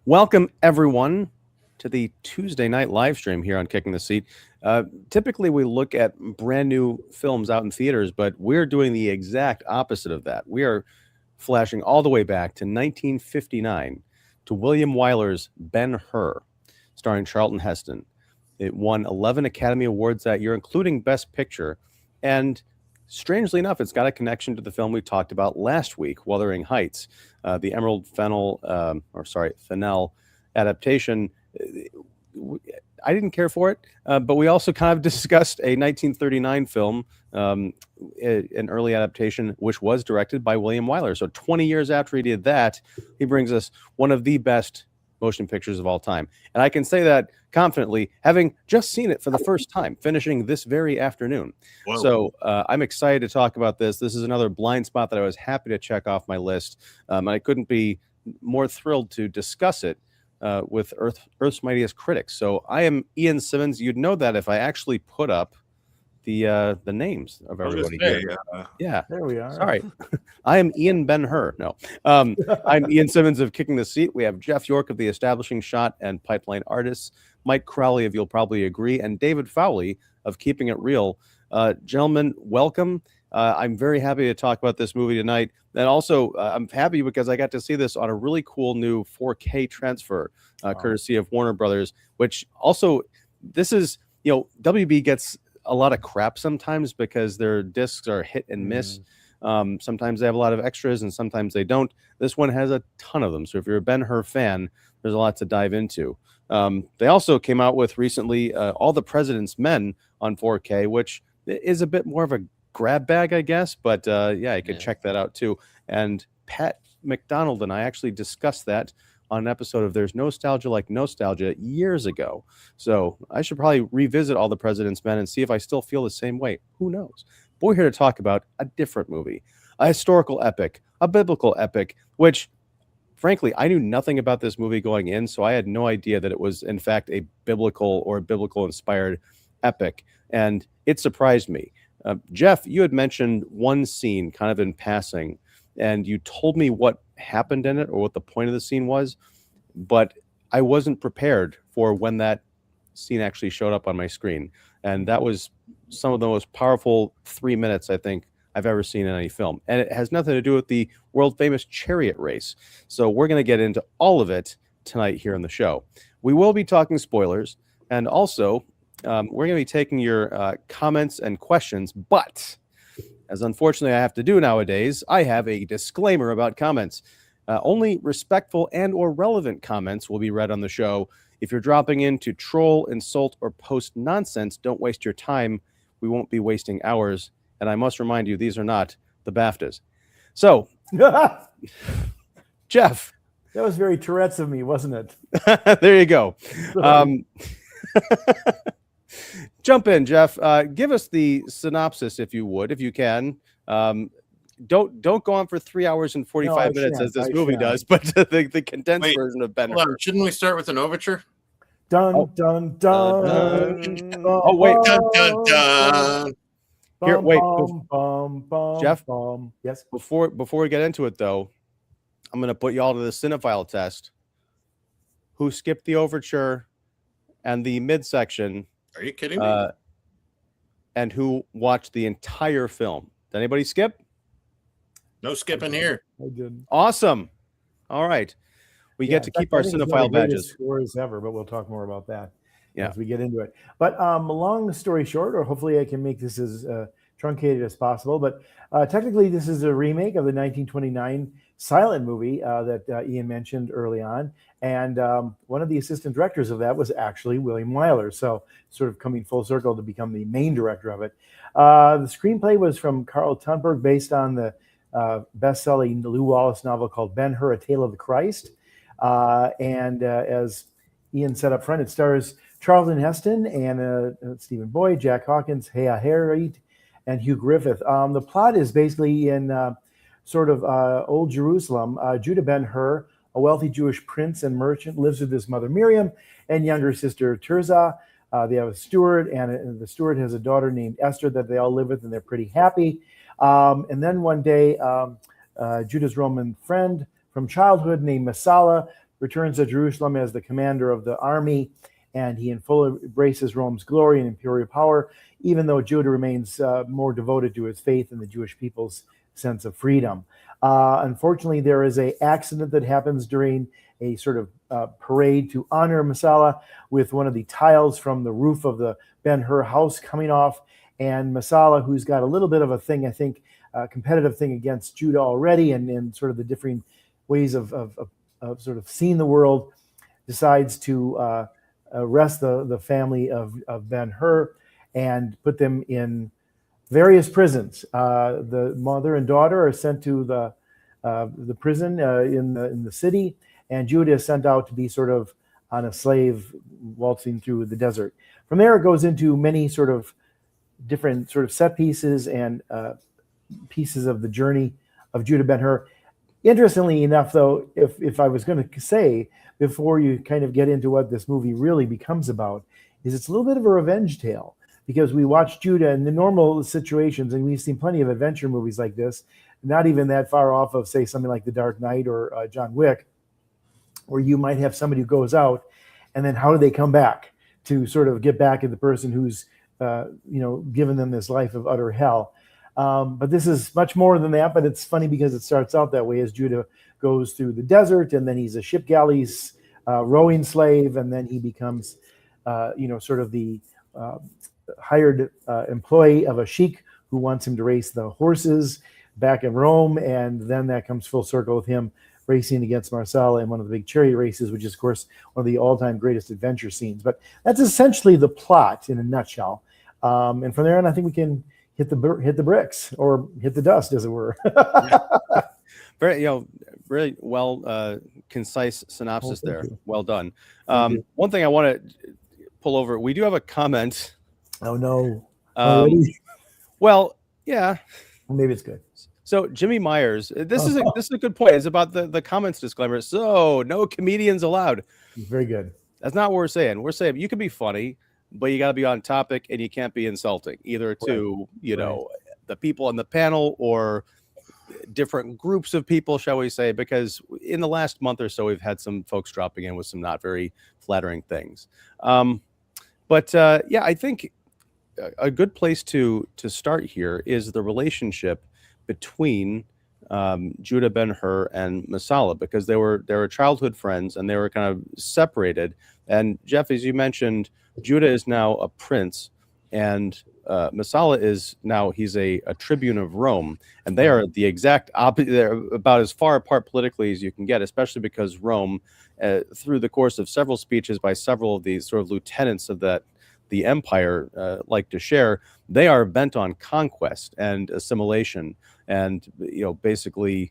Welcome, everyone, to the Tuesday night live stream here on Kicking the Seat. Typically, we look at brand new films out in theaters, but we're doing the exact opposite of that. We are flashing all the way back to 1959 to William Wyler's Ben-Hur, starring Charlton Heston. It won 11 Academy Awards that year, including Best Picture. And strangely enough, it's got a connection to the film we talked about last week, Wuthering Heights, the Emerald Fennell adaptation. I didn't care for it, but we also kind of discussed a 1939 film, an early adaptation, which was directed by William Wyler. So 20 years after he did that, he brings us one of the best motion pictures of all time. And I can say that confidently, having just seen it for the first time, finishing this very afternoon. Whoa. So I'm excited to talk about this. This is another blind spot that I was happy to check off my list. And I couldn't be more thrilled to discuss it with Earth's Mightiest Critics. So I am Ian Simmons. You'd know that if I actually put up the names of everybody here. Yeah, there we are. Sorry, I am Judah Ben-Hur. No, I'm Ian Simmons of Kicking the Seat. We have Jeff York of the Establishing Shot and Pipeline Artists, Mike Crowley of You'll Probably Agree, and David Fowley of Keeping It Real. Gentlemen, welcome. I'm very happy to talk about this movie tonight. And also, I'm happy because I got to see this on a really cool new 4K transfer, courtesy of Warner Brothers, which also, this is, WB gets a lot of crap sometimes because their discs are hit and miss. Sometimes they have a lot of extras and sometimes they don't. This one has a ton of them. So if you're a Ben-Hur fan, there's a lot to dive into. They also came out with recently All the President's Men on 4K, which is a bit more of a grab bag, I guess. But you could check that out too. And Pat McDonald and I actually discussed that on an episode of There's Nostalgia Like Nostalgia years ago. So I should probably revisit All the President's Men and see if I still feel the same way. Who knows? But we're here to talk about a different movie, a historical epic, a biblical epic, which, frankly, I knew nothing about this movie going in, so I had no idea that it was, in fact, a biblical or biblical-inspired epic, and it surprised me. Jeff, you had mentioned one scene kind of in passing, and you told me what happened in it or what the point of the scene was, but I wasn't prepared for when that scene actually showed up on my screen. And that was some of the most powerful 3 minutes I think I've ever seen in any film. And it has nothing to do with the world famous chariot race. So we're going to get into all of it tonight here on the show. We will be talking spoilers, and also we're going to be taking your comments and questions, but as unfortunately I have to do nowadays, I have a disclaimer about comments. Only respectful and or relevant comments will be read on the show. If you're dropping in to troll, insult, or post nonsense, don't waste your time. We won't be wasting ours. And I must remind you, these are not the BAFTAs. So, Jeff. That was very Tourette's of me, wasn't it? There you go. Jump in, Jeff. Give us the synopsis, if you would, if you can. Don't go on for 3 hours and 45 minutes as this movie does, but the condensed version of Ben-Hur. Shouldn't we start with an overture? Dun, dun, dun. Oh, wait. Dun, dun, dun. Here, wait. Jeff, yes. Before we get into it, though, I'm going to put you all to the cinephile test. Who skipped the overture and the midsection? Are you kidding me? And who watched the entire film? Did anybody skip? No skipping here. I did. Awesome. All right. We get to keep our cinephile badges. Scores ever, but we'll talk more about that as we get into it. But long story short, or hopefully I can make this as truncated as possible, but technically this is a remake of the 1929 silent movie that Ian mentioned early on. And one of the assistant directors of that was actually William Wyler. So sort of coming full circle to become the main director of it. The screenplay was from Carl Tunberg, based on the best-selling Lew Wallace novel called Ben-Hur, A Tale of the Christ. And as Ian said up front, it stars Charlton Heston and Stephen Boyd, Jack Hawkins, Hea Harriet, and Hugh Griffith. The plot is basically in sort of old Jerusalem. Judah Ben-Hur, a wealthy Jewish prince and merchant, lives with his mother Miriam and younger sister Tirzah. They have a steward, and the steward has a daughter named Esther that they all live with, and they're pretty happy. And then one day, Judah's Roman friend from childhood named Masala returns to Jerusalem as the commander of the army, and he in full embraces Rome's glory and imperial power, even though Judah remains more devoted to his faith and the Jewish people's sense of freedom. Unfortunately, there is an accident that happens during a sort of parade to honor Messala, with one of the tiles from the roof of the Ben-Hur house coming off, and Messala, who's got a little bit of a thing, I think, competitive thing against Judah already, and sort of the differing ways of sort of seeing the world, decides to arrest the family of Ben-Hur and put them in various prisons. The mother and daughter are sent to the prison in the city, and Judah is sent out to be sort of on a slave waltzing through the desert. From there, it goes into many sort of different sort of set pieces and pieces of the journey of Judah Ben-Hur. Interestingly enough, though, if I was going to say, before you kind of get into what this movie really becomes about, is it's a little bit of a revenge tale, because we watch Judah in the normal situations, and we've seen plenty of adventure movies like this, not even that far off of, say, something like The Dark Knight or John Wick, where you might have somebody who goes out, and then how do they come back to sort of get back at the person who's given them this life of utter hell. But this is much more than that, but it's funny because it starts out that way as Judah goes through the desert, and then he's a ship galley's rowing slave, and then he becomes, sort of the hired employee of a sheik who wants him to race the horses back in Rome, and then that comes full circle with him racing against Marcella in one of the big chariot races, which is, of course, one of the all-time greatest adventure scenes. But that's essentially the plot in a nutshell. And from there on, I think we can hit the bricks, or hit the dust, as it were. Very, really well, concise synopsis there. You. Well done. One thing I want to pull over, we do have a comment. Oh no. Well, yeah. Maybe it's good. So Jimmy Myers, this is a good point. It's about the comments disclaimer. So no comedians allowed. Very good. That's not what we're saying. We're saying you can be funny, but you got to be on topic, and you can't be insulting either to the people on the panel or different groups of people, shall we say? Because in the last month or so, we've had some folks dropping in with some not very flattering things. But I think a good place to start here is the relationship between Judah Ben-Hur and Messala, because they were childhood friends, and they were kind of separated. And Jeff, as you mentioned, Judah is now a prince, and Messala is now, he's a tribune of Rome, and they are the exact opposite. They're about as far apart politically as you can get, especially because Rome, through the course of several speeches by several of these sort of lieutenants of the empire like to share, they are bent on conquest and assimilation, and basically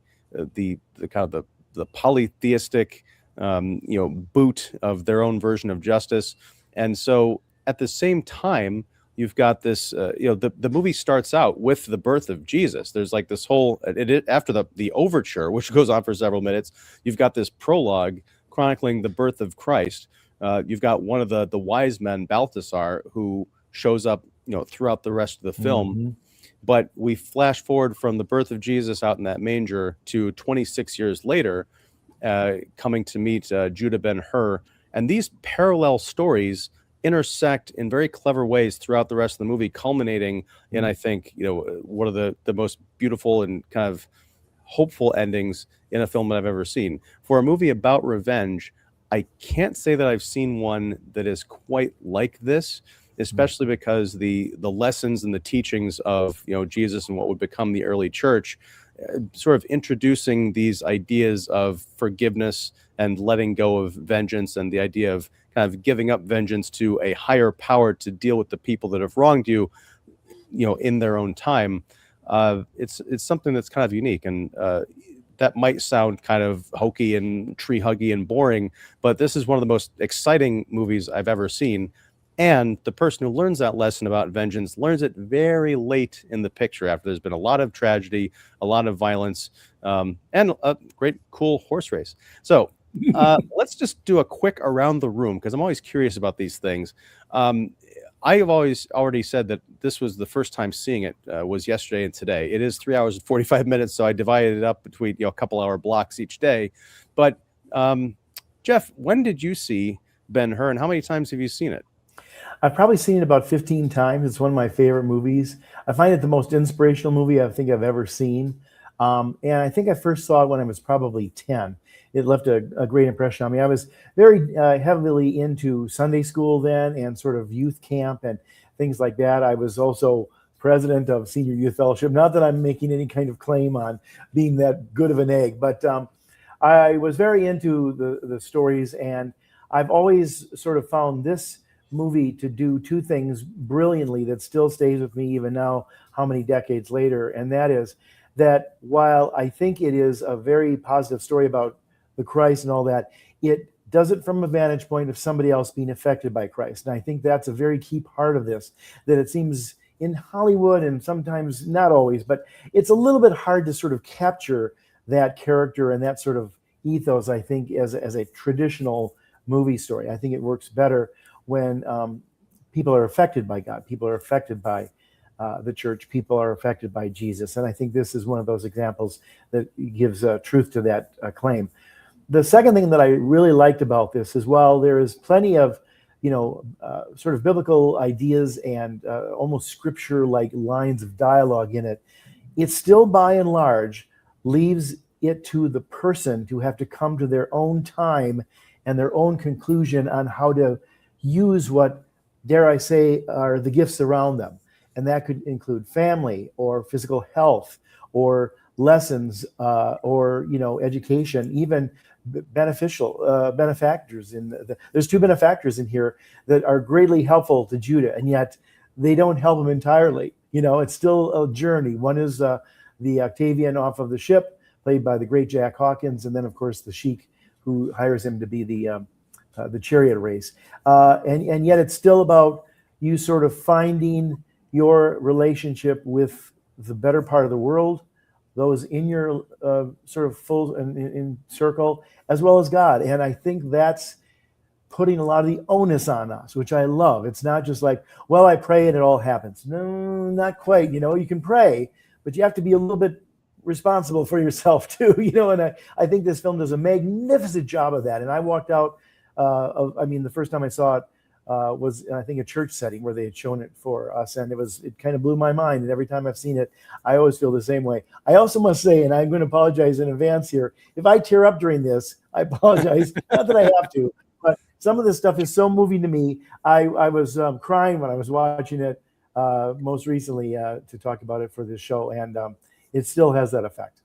the kind of the polytheistic boot of their own version of justice. And so at the same time, you've got this the movie starts out with the birth of Jesus. There's like this whole after the overture, which goes on for several minutes, you've got this prologue chronicling the birth of Christ. You've got one of the wise men, Balthasar, who shows up throughout the rest of the film. Mm-hmm. But we flash forward from the birth of Jesus out in that manger to 26 years later, coming to meet Judah Ben-Hur, and these parallel stories intersect in very clever ways throughout the rest of the movie, culminating in, I think, one of the most beautiful and kind of hopeful endings in a film that I've ever seen. For a movie about revenge, I can't say that I've seen one that is quite like this, especially because the lessons and the teachings of Jesus and what would become the early church, sort of introducing these ideas of forgiveness and letting go of vengeance, and the idea of kind of giving up vengeance to a higher power to deal with the people that have wronged you, in their own time. It's something that's kind of unique, and that might sound kind of hokey and tree huggy and boring, but this is one of the most exciting movies I've ever seen. And the person who learns that lesson about vengeance learns it very late in the picture, after there's been a lot of tragedy, a lot of violence, and a great, cool horse race. So let's just do a quick around the room, because I'm always curious about these things. I have already said that this was the first time seeing it was yesterday and today. It is 3 hours and 45 minutes, so I divided it up between a couple hour blocks each day. But Jeff, when did you see Ben-Hur, and how many times have you seen it? I've probably seen it about 15 times. It's one of my favorite movies. I find it the most inspirational movie I think I've ever seen. And I think I first saw it when I was probably 10. It left a great impression on me. I was very heavily into Sunday school then and sort of youth camp and things like that. I was also president of Senior Youth Fellowship. Not that I'm making any kind of claim on being that good of an egg, but I was very into the stories, and I've always sort of found this movie to do two things brilliantly that still stays with me even now, how many decades later. And that is that while I think it is a very positive story about the Christ and all that, it does it from a vantage point of somebody else being affected by Christ. And I think that's a very key part of this, that it seems in Hollywood, and sometimes not always, but it's a little bit hard to sort of capture that character and that sort of ethos, I think, as a traditional movie story. I think it works better when people are affected by God, people are affected by the church, people are affected by Jesus. And I think this is one of those examples that gives truth to that claim. The second thing that I really liked about this is, while there is plenty of, sort of biblical ideas and almost scripture-like lines of dialogue in it, it still by and large leaves it to the person to have to come to their own time and their own conclusion on how to use what, dare I say, are the gifts around them. And that could include family or physical health or lessons or, education, even benefactors. There's two benefactors in here that are greatly helpful to Judah, and yet they don't help him entirely. It's still a journey. One is the Octavian off of the ship, played by the great Jack Hawkins, and then, of course, the Sheik, who hires him to be the chariot race. And yet it's still about you sort of finding your relationship with the better part of the world, those in your sort of full in circle, as well as God. And I think that's putting a lot of the onus on us, which I love. It's not just like, well, I pray and it all happens. No, not quite. You can pray, but you have to be a little bit responsible for yourself too, and I think this film does a magnificent job of that. And I walked out the first time I saw it was, I think, a church setting where they had shown it for us, and it kind of blew my mind. And every time I've seen it, I always feel the same way. I also must say, and I'm going to apologize in advance here, if I tear up during this, I apologize. Not that I have to, but some of this stuff is so moving to me. I was crying when I was watching it most recently to talk about it for this show, and it still has that effect.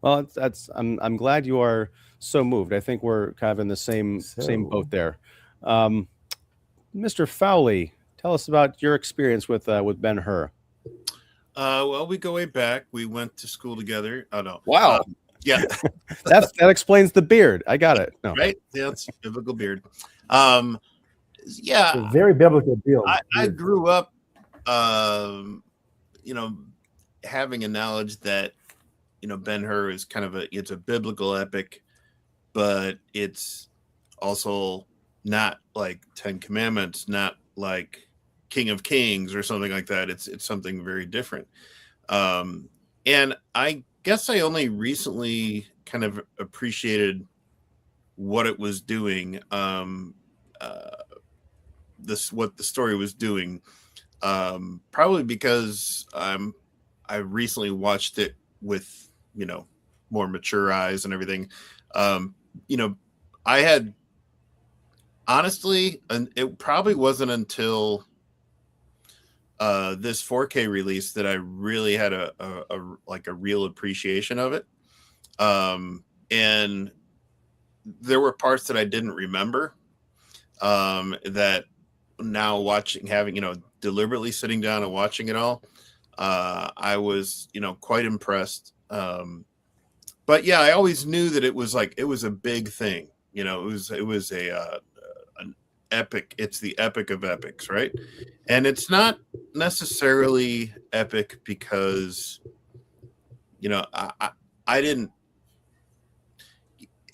Well, I'm glad you are so moved. I think we're kind of in the same boat there. Mr. Fowley, tell us about your experience with Ben-Hur. Well, we go way back. We went to school together. Oh no! Wow. Yeah, that explains the beard. I got it. No. Right? Yeah, it's biblical beard. Yeah, it's a very biblical beard. I grew up, having a knowledge that Ben-Hur is kind of it's a biblical epic, but it's also not like Ten Commandments, not like King of Kings or something like that. It's something very different. And I guess I only recently kind of appreciated what it was doing, what the story was doing, probably because I recently watched it with more mature eyes and everything. I had honestly, and it probably wasn't until this 4K release that I really had a real appreciation of it. And there were parts that I didn't remember, that now deliberately sitting down and watching it all, I was, quite impressed. But yeah, I always knew that it was a big thing. It was an epic. It's the epic of epics, right? And it's not necessarily epic because,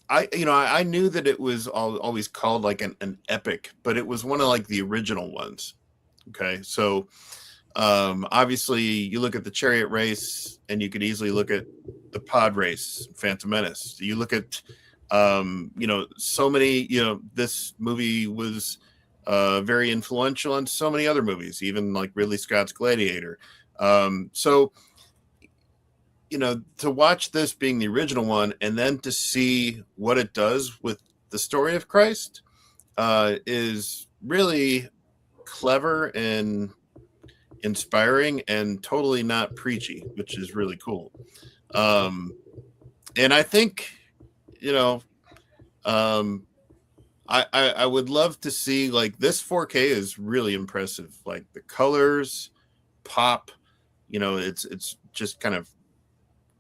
I knew that it was always called like an epic, but it was one of like the original ones. Okay. So, obviously you look at the chariot race and you could easily look at the pod race, Phantom Menace. You look at, So many, this movie was very influential on so many other movies, even like Ridley Scott's Gladiator. So to watch this being the original one and then to see what it does with the story of Christ is really clever and inspiring and totally not preachy, which is really cool. And I think, I would love to see, like, this 4K is really impressive. Like the colors pop, it's just kind of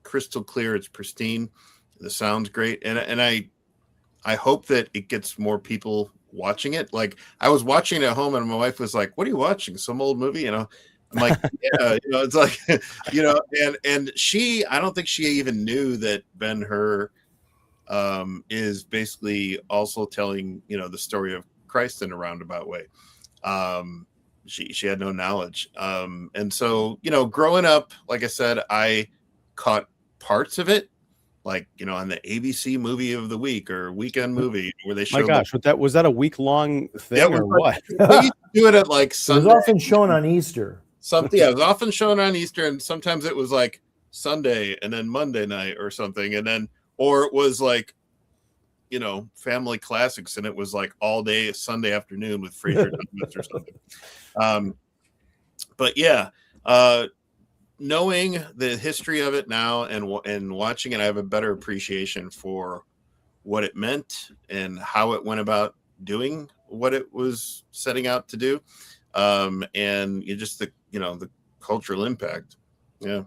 crystal clear. It's pristine. The sound's great. And I hope that it gets more people watching it. Like, I was watching it at home and my wife was like, "What are you watching? Some old movie?" I'm like, yeah, it's like, and she, I don't think she even knew that Ben-Hur is basically also telling, the story of Christ in a roundabout way. She had no knowledge. And so, growing up, like I said, I caught parts of it, like, on the ABC movie of the week or weekend movie where they showed. My gosh, was that a week-long thing or what? They used to do it at like Sunday. It was often shown on Easter. It was often shown on Easter, and sometimes it was like Sunday and then Monday night or something, and then, or it was like, family classics, and it was like all day Sunday afternoon with Frasier or something. But yeah, knowing the history of it now and watching it, I have a better appreciation for what it meant and how it went about doing what it was setting out to do. And just the cultural impact. Yeah.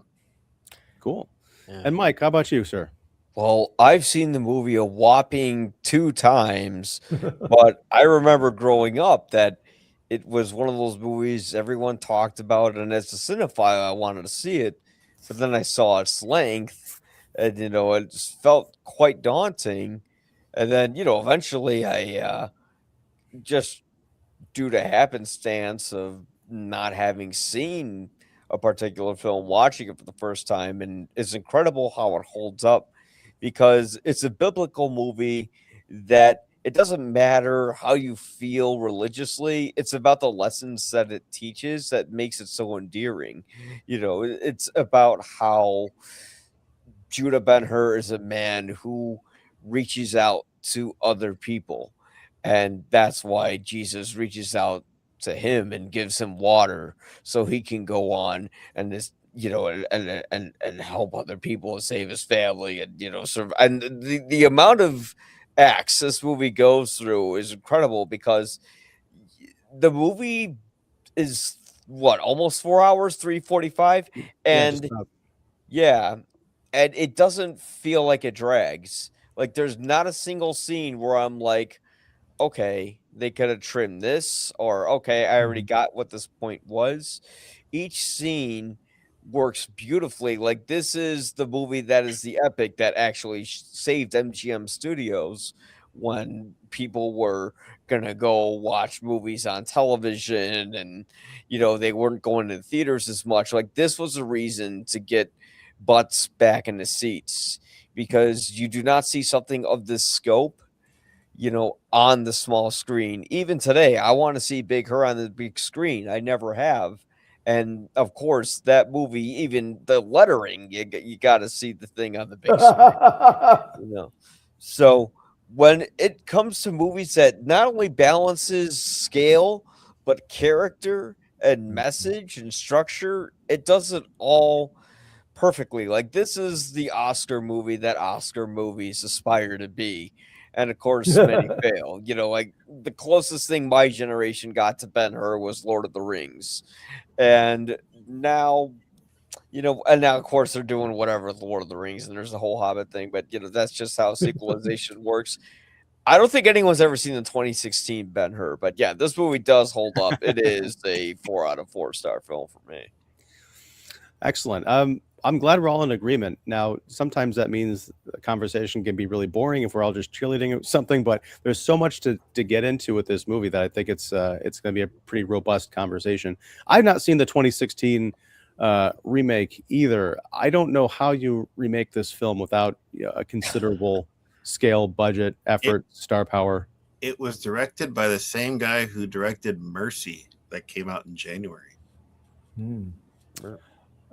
Cool. Yeah. And Mike, how about you, sir? Well, I've seen the movie a whopping 2 times, but I remember growing up that it was one of those movies everyone talked about, and as a cinephile, I wanted to see it. But then I saw its length, and it just felt quite daunting. And then eventually, I just due to happenstance of not having seen a particular film, watching it for the first time, and it's incredible how it holds up because it's a biblical movie that. It doesn't matter how you feel religiously. It's about the lessons that it teaches that makes it so endearing. It's about how Judah Ben-Hur is a man who reaches out to other people. And that's why Jesus reaches out to him and gives him water so he can go on and this and help other people and save his family and and the amount of acts this movie goes through is incredible because the movie is almost 4 hours, 3:45, and and it doesn't feel like it drags. Like there's not a single scene where I'm like, okay, they could have trimmed this, or okay, I already got what this point was. Each scene works beautifully. Like this is the movie that is the epic that actually saved MGM Studios when people were gonna go watch movies on television and they weren't going to the theaters as much. Like this was a reason to get butts back in the seats because you do not see something of this scope on the small screen. Even today, I want to see Big Hur on the big screen. I never have. And of course, that movie, even the lettering, you got to see the thing on the big screen. So when it comes to movies that not only balances scale, but character and message and structure, it does it all perfectly. Like this is the Oscar movie that Oscar movies aspire to be. And of course, many fail. Like the closest thing my generation got to Ben-Hur was Lord of the Rings. And now, of course, they're doing whatever with Lord of the Rings, and there's the whole Hobbit thing. But, that's just how sequelization works. I don't think anyone's ever seen the 2016 Ben-Hur. But, yeah, this movie does hold up. It is a 4 out of 4 star film for me. Excellent. I'm glad we're all in agreement. Now, sometimes that means the conversation can be really boring if we're all just cheerleading something, but there's so much to get into with this movie that I think it's going to be a pretty robust conversation. I've not seen the 2016 remake either. I don't know how you remake this film without a considerable scale, budget, effort, star power. It was directed by the same guy who directed Mercy that came out in January.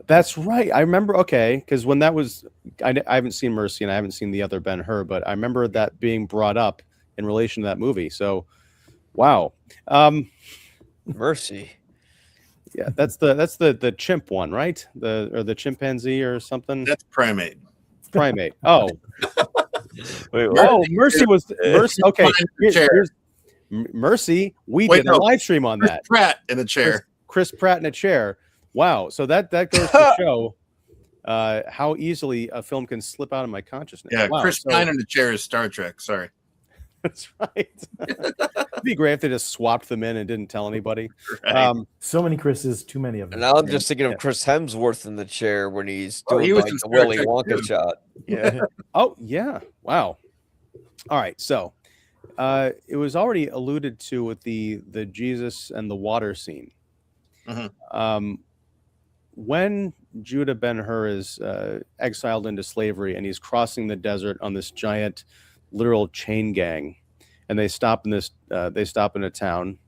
That's right. I remember. Okay, because when that was, I haven't seen Mercy and I haven't seen the other Ben-Hur, but I remember that being brought up in relation to that movie. So, wow. Mercy. Yeah, that's the chimp one, right? The chimpanzee or something. That's Primate. Primate. Oh, Wait, oh, Mercy was Mercy. Okay, Chair. Mercy. We did a live stream on that. Pratt in a chair. Chris Pratt in a chair. Wow. So that goes to show how easily a film can slip out of my consciousness. Yeah, wow, Chris Pine in the chair is Star Trek. Sorry. That's right. It'd be great if they just swapped them in and didn't tell anybody. Right. So many Chris's, too many of them. And now I'm just thinking of Chris Hemsworth in the chair when he's doing he was like in the Star Willy Trek Wonka too. shot. Yeah. Oh, yeah. Wow. All right. So it was already alluded to with the Jesus and the water scene. When Judah Ben-Hur is exiled into slavery and he's crossing the desert on this giant literal chain gang, and they stop in a town,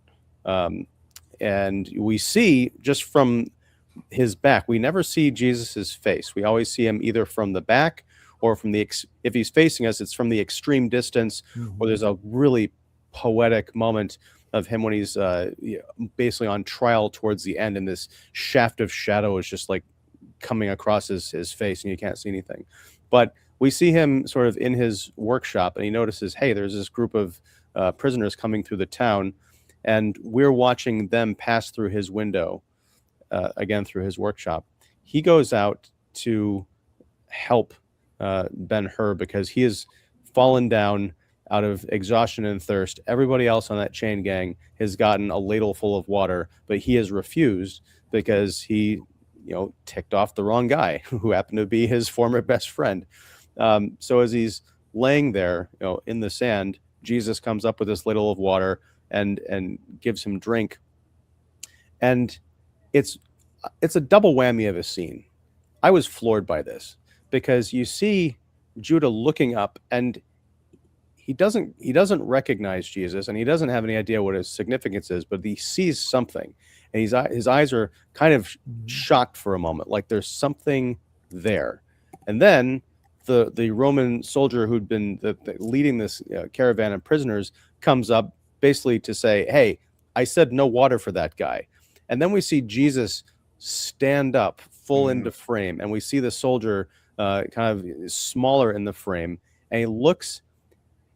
and we see just from his back, we never see Jesus's face. We always see him either from the back or from if he's facing us, it's from the extreme distance, or there's a really poetic moment of him when he's basically on trial towards the end, and this shaft of shadow is just like coming across his face and you can't see anything. But we see him sort of in his workshop, and he notices, hey, there's this group of prisoners coming through the town, and we're watching them pass through his window, again, through his workshop. He goes out to help Ben-Hur because he has fallen down out of exhaustion and thirst. Everybody else on that chain gang has gotten a ladle full of water, but he has refused because he, ticked off the wrong guy who happened to be his former best friend. So as he's laying there, in the sand, Jesus comes up with this ladle of water and gives him drink. And it's a double whammy of a scene. I was floored by this because you see Judah looking up, and he doesn't recognize Jesus, and he doesn't have any idea what his significance is, but he sees something, and his eyes are kind of shocked for a moment, like there's something there. And then the Roman soldier who'd been leading this caravan of prisoners comes up basically to say, hey, I said no water for that guy. And then we see Jesus stand up full into frame, and we see the soldier kind of smaller in the frame, and he looks.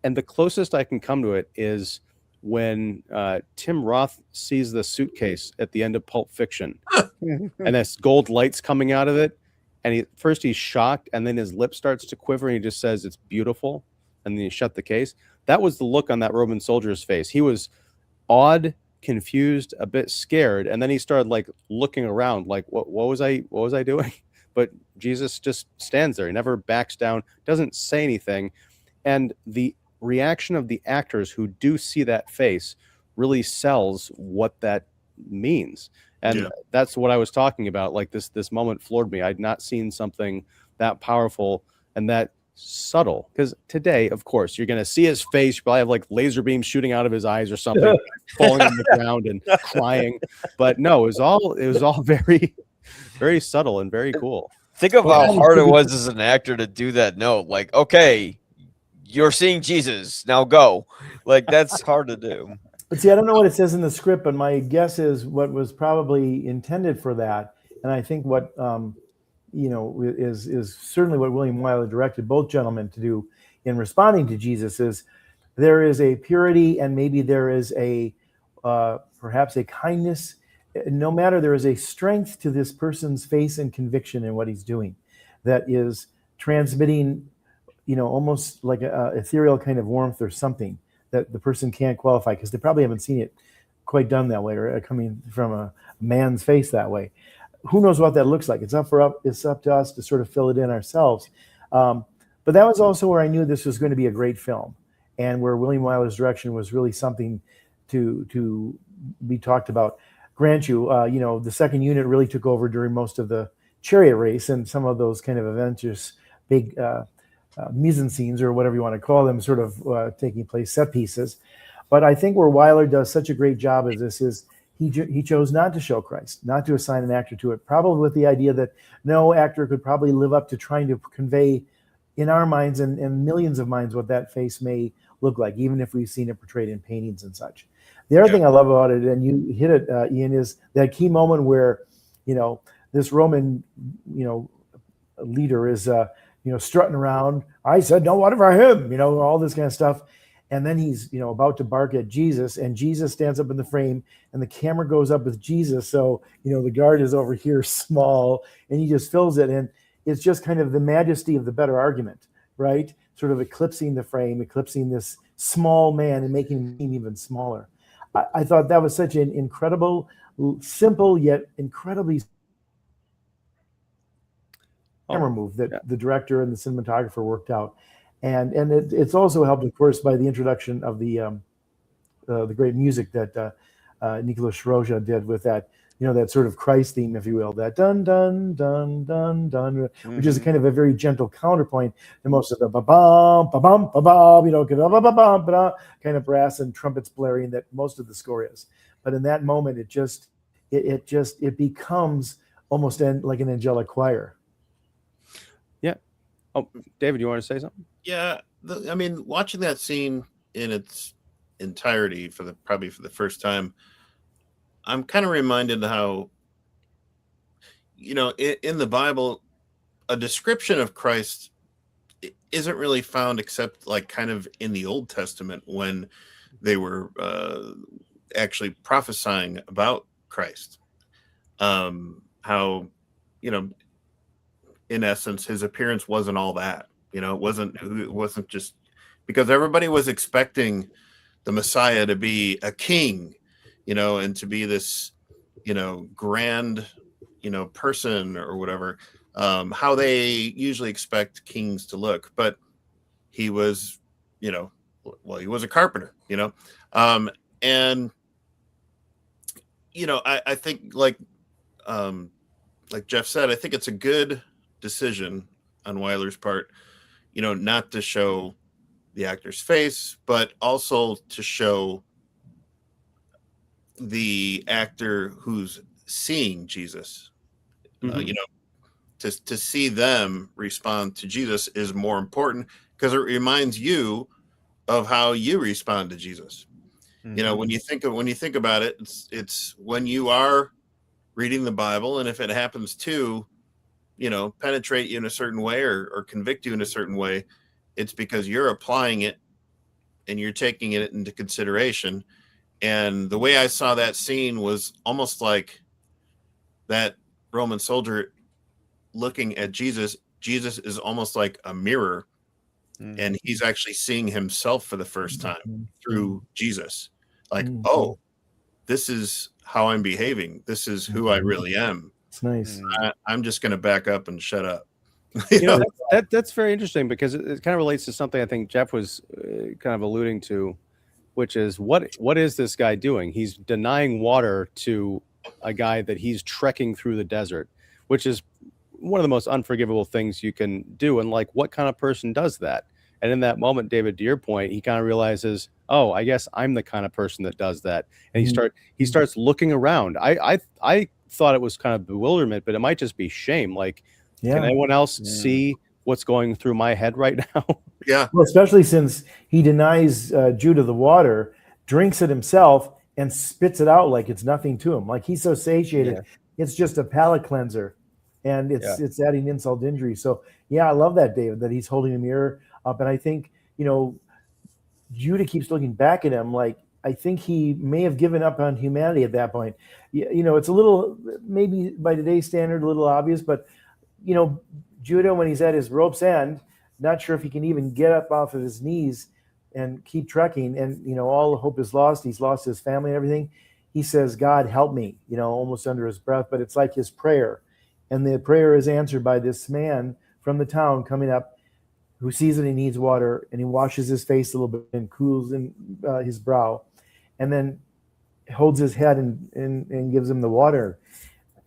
And the closest I can come to it is when Tim Roth sees the suitcase at the end of Pulp Fiction, and this gold light's coming out of it. And first he's shocked, and then his lip starts to quiver, and he just says, it's beautiful. And then he shut the case. That was the look on that Roman soldier's face. He was awed, confused, a bit scared. And then he started like looking around like, what was I doing? But Jesus just stands there. He never backs down, doesn't say anything. And the reaction of the actors who do see that face really sells what that means. And that's what I was talking about. Like this moment floored me. I'd not seen something that powerful and that subtle. Because today, of course, you're going to see his face. You probably have like laser beams shooting out of his eyes or something, falling on the ground and crying. But no, it was all very, very subtle and very cool. Think of how hard it was as an actor to do that note. Like, okay, you're seeing Jesus, now go. Like, that's hard to do. But see, I don't know what it says in the script, but my guess is what was probably intended for that, and I think what is certainly what William Wyler directed both gentlemen to do in responding to Jesus is there is a purity, and maybe there is a perhaps a kindness. No matter, there is a strength to this person's face and conviction in what he's doing that is transmitting, almost like a ethereal kind of warmth or something that the person can't qualify because they probably haven't seen it quite done that way or coming from a man's face that way. Who knows what that looks like? It's up to us to sort of fill it in ourselves. But that was also where I knew this was going to be a great film, and where William Wyler's direction was really something to be talked about. Grant you, the second unit really took over during most of the chariot race and some of those kind of adventurous big mise en scenes, or whatever you want to call them, sort of taking place, set pieces. But I think where Wyler does such a great job as this is he chose not to show Christ, not to assign an actor to it, probably with the idea that no actor could probably live up to trying to convey in our minds and millions of minds what that face may look like, even if we've seen it portrayed in paintings and such. The other thing I love about it, and you hit it, Ian, is that key moment where, this Roman, leader is, strutting around. I said, no water for him, all this kind of stuff. And then he's, about to bark at Jesus, and Jesus stands up in the frame, and the camera goes up with Jesus. So, the guard is over here small, and he just fills it. And it's just kind of the majesty of the better argument, right? Sort of eclipsing the frame, eclipsing this small man and making him even smaller. I thought that was such an incredible, simple, yet incredibly camera move that the director and the cinematographer worked out. And it's also helped, of course, by the introduction of the great music that Nicolas Shroja did with that, that sort of Christ theme, if you will, that dun dun dun dun dun, which is kind of a very gentle counterpoint to most of the ba bum ba bum ba bum, kind of brass and trumpets blaring that most of the score is. But in that moment, it becomes almost like an angelic choir. Yeah. Oh, David, you want to say something? Yeah, watching that scene in its entirety probably for the first time, I'm kind of reminded how, in the Bible, a description of Christ isn't really found except like kind of in the Old Testament when they were actually prophesying about Christ. How, in essence, his appearance wasn't all that. It wasn't just because everybody was expecting the Messiah to be a king, and to be this, grand, person or whatever, how they usually expect kings to look. But he was, he was a carpenter, and, I think like Jeff said, I think it's a good decision on Wyler's part, not to show the actor's face, but also to show the actor who's seeing Jesus. To see them respond to Jesus is more important because it reminds you of how you respond to Jesus. When you think about it, it's when you are reading the Bible, and if it happens to penetrate you in a certain way or convict you in a certain way, it's because you're applying it and you're taking it into consideration. And the way I saw that scene was almost like that Roman soldier looking at Jesus. Jesus is almost like a mirror, and he's actually seeing himself for the first time through Jesus. Like, oh, this is how I'm behaving. This is who I really am. It's nice. I'm just going to back up and shut up. That's very interesting because it kind of relates to something I think Jeff was kind of alluding to, which is what is this guy doing? He's denying water to a guy that he's trekking through the desert, which is one of the most unforgivable things you can do. And like, what kind of person does that? And in that moment, David, to your point, he kind of realizes, oh, I guess I'm the kind of person that does that. And he starts looking around. I thought it was kind of bewilderment, but it might just be shame. Like, can anyone else see what's going through my head right now? Yeah. Well, especially since he denies Judah the water, drinks it himself, and spits it out like it's nothing to him. Like he's so satiated, it's just a palate cleanser, and it's adding insult to injury. So I love that, David, that he's holding a mirror up, and I think Judah keeps looking back at him like I think he may have given up on humanity at that point. It's a little, maybe by today's standard, a little obvious, but Judah, when he's at his rope's end, not sure if he can even get up off of his knees and keep trekking, and all hope is lost. He's lost his family and everything. He says, God, help me, almost under his breath, but it's like his prayer. And the prayer is answered by this man from the town coming up who sees that he needs water, and he washes his face a little bit and cools in his brow, and then holds his head and gives him the water.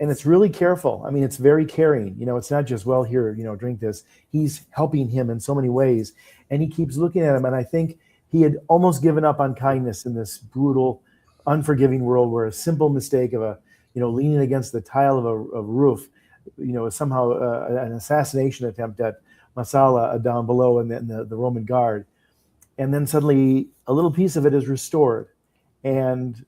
and it's really careful. I mean, it's very caring. It's not just, well, here, drink this. He's helping him in so many ways, and he keeps looking at him. And I think he had almost given up on kindness in this brutal, unforgiving world where a simple mistake of leaning against the tile of a roof, is somehow an assassination attempt at Masala down below and then the Roman guard. And then suddenly a little piece of it is restored. And,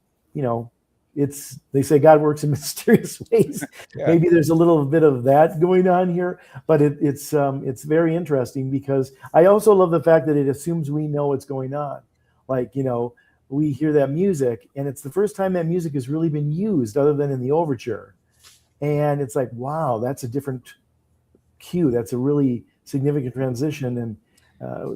they say God works in mysterious ways. Yeah. Maybe there's a little bit of that going on here, but it's very interesting because I also love the fact that it assumes we know what's going on. Like, we hear that music, and it's the first time that music has really been used other than in the overture. And it's like, wow, that's a different cue. That's a really significant transition. And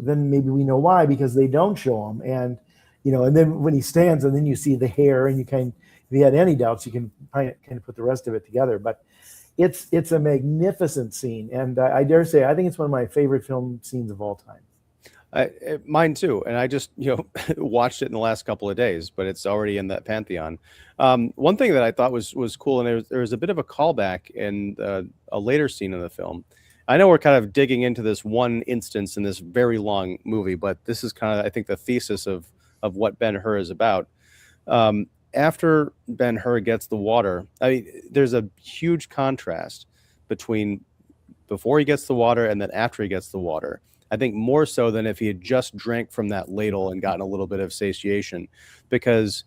then maybe we know why, because they don't show him. And, and then when he stands and then you see the hair, and if you had any doubts, you can kind of put the rest of it together. But it's a magnificent scene. And I dare say, I think it's one of my favorite film scenes of all time. Mine too, and I just watched it in the last couple of days, but it's already in that pantheon. One thing that I thought was cool, and there was a bit of a callback in a later scene in the film. I know we're kind of digging into this one instance in this very long movie, but this is kind of, I think, the thesis of what Ben-Hur is about. After Ben-Hur gets the water, I mean, there's a huge contrast between before he gets the water and then after he gets the water. I think more so than if he had just drank from that ladle and gotten a little bit of satiation, because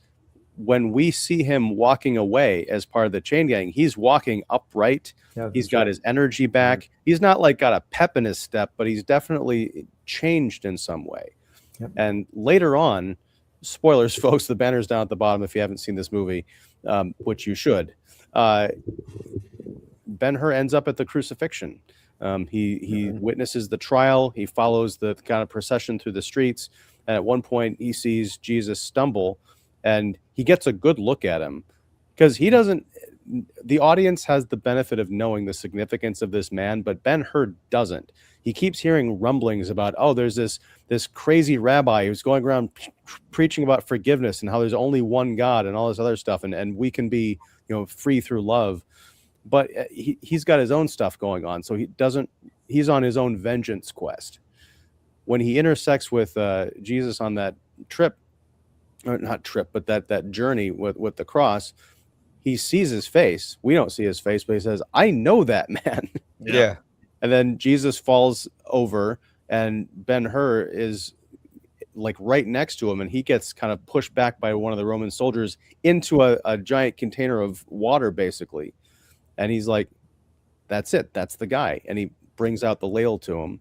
when we see him walking away as part of the chain gang, he's walking upright. Yeah, he's got his energy back. He's not like got a pep in his step, but he's definitely changed in some way. Yep. And later on, spoilers, folks, the banner's down at the bottom if you haven't seen this movie, which you should. Ben-Hur ends up at the crucifixion. He witnesses the trial. He follows the kind of procession through the streets. And at one point, he sees Jesus stumble, and he gets a good look at him because he doesn't. The audience has the benefit of knowing the significance of this man, but Ben-Hur doesn't. He keeps hearing rumblings about, oh, there's this crazy rabbi who's going around preaching about forgiveness and how there's only one God and all this other stuff, and we can be, free through love. But he's got his own stuff going on, so he's on his own vengeance quest. When he intersects with Jesus on that trip, or not trip, but that journey with the cross, he sees his face. We don't see his face, but he says, I know that man. Yeah. And then Jesus falls over, and Ben-Hur is like right next to him, and he gets kind of pushed back by one of the Roman soldiers into a giant container of water, basically. And he's like, that's it. That's the guy. And he brings out the ladle to him,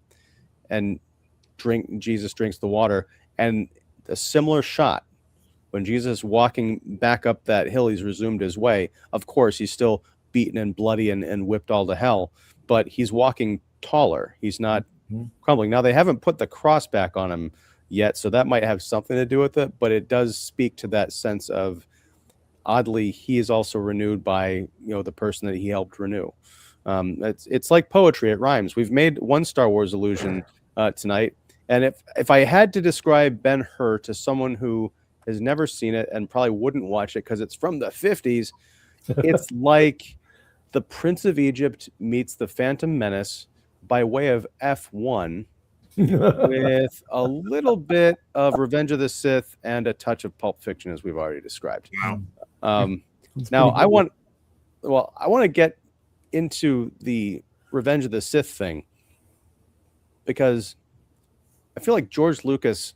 and Jesus drinks the water. And a similar shot, when Jesus is walking back up that hill, he's resumed his way. Of course, he's still beaten and bloody and whipped all to hell, but he's walking taller. He's not crumbling. Now, they haven't put the cross back on him yet, so that might have something to do with it, but it does speak to that sense of, oddly, he is also renewed by the person that he helped renew. It's like poetry; it rhymes. We've made one Star Wars allusion tonight, and if I had to describe Ben-Hur to someone who has never seen it and probably wouldn't watch it because it's from the 50s, it's like the Prince of Egypt meets the Phantom Menace by way of F1 with a little bit of Revenge of the Sith and a touch of Pulp Fiction, as we've already described. Wow. Now I want to get into the Revenge of the Sith thing, because I feel like George Lucas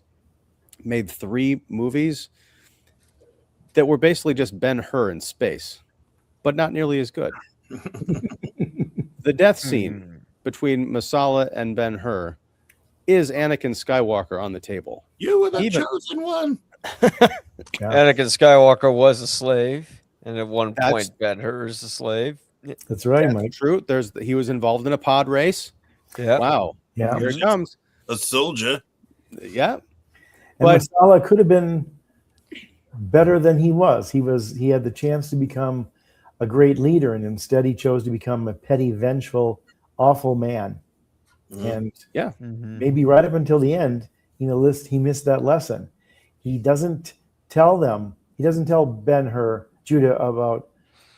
made 3 movies that were basically just Ben-Hur in space, but not nearly as good. The death scene between Masala and Ben-Hur is Anakin Skywalker on the table. You were the chosen one. Anakin Skywalker was a slave, and at one point Ben-Hur is a slave. That's right, That's Mike. true. He was involved in a pod race. Yeah. Wow. Yeah. Here it comes. A soldier. Yeah. And But- Masala could have been better than he was. He had the chance to become a great leader, and instead he chose to become a petty, vengeful, awful man. And maybe right up until the end, he missed that lesson. He doesn't tell Ben-Hur, Judah, about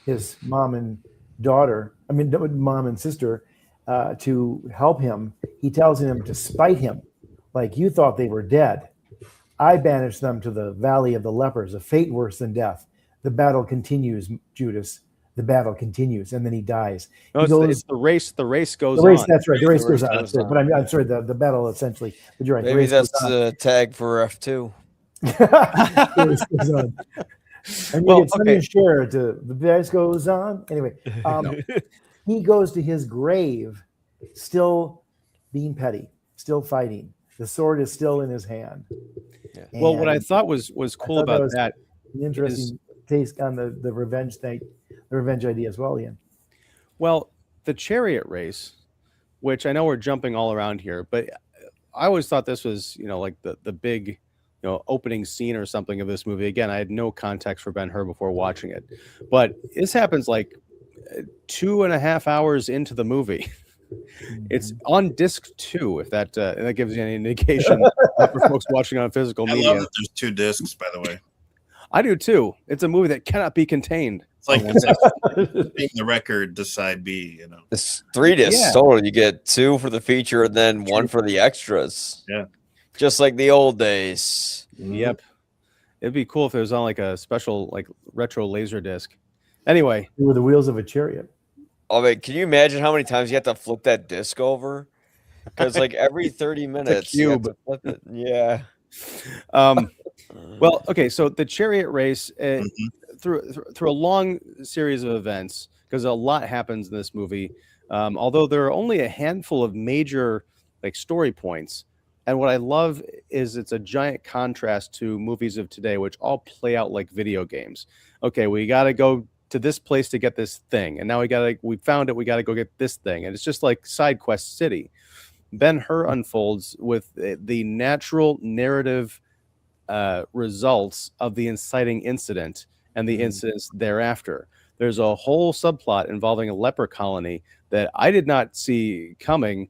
his mom and mom and sister, to help him. He tells him to spite him, like, you thought they were dead. I banished them to the valley of the lepers, a fate worse than death. The battle continues, Judas. The battle continues, and then he dies. No, it's the race. The race goes The race, on. that's right. The race The race goes on. goes That's right. on. But I'm sorry. The battle essentially. But you're right. Maybe that's the tag for F2. The race goes on. And Well, you get Sonny and Cher to the race goes on. Anyway, he goes to his grave, still being petty, still fighting. The sword is still in his hand. Yeah. Well, what I And thought was cool about was that. an interesting take on the revenge thing, the revenge idea as well, Ian. Well, the chariot race, which I know we're jumping all around here, but I always thought this was, like the big, opening scene or something of this movie. Again, I had no context for Ben-Hur before watching it, but this happens like 2.5 hours into the movie. It's on disc 2, if that gives you any indication for folks watching on physical I media. love that there's 2 discs, by the way. I do too. It's a movie that cannot be contained. It's like being the record to side B, It's 3 discs Yeah. total. You get 2 for the feature and then 1 for the extras. Yeah. Just like the old days. Yep. It'd be cool if it was on like a special like retro laser disc. Anyway, With the wheels of a chariot. Oh, man, can you imagine how many times you have to flip that disc over? Because like every 30 minutes, you have cube. to flip it. Yeah. well, okay, so the chariot race through a long series of events, because a lot happens in this movie. Although there are only a handful of major like story points, and what I love is it's a giant contrast to movies of today, which all play out like video games. Okay, we got to go to this place to get this thing, and now we found it, we got to go get this thing, and it's just like side quest city. Ben-Hur unfolds with the natural narrative results of the inciting incident and the incidents thereafter. There's a whole subplot involving a leper colony that I did not see coming,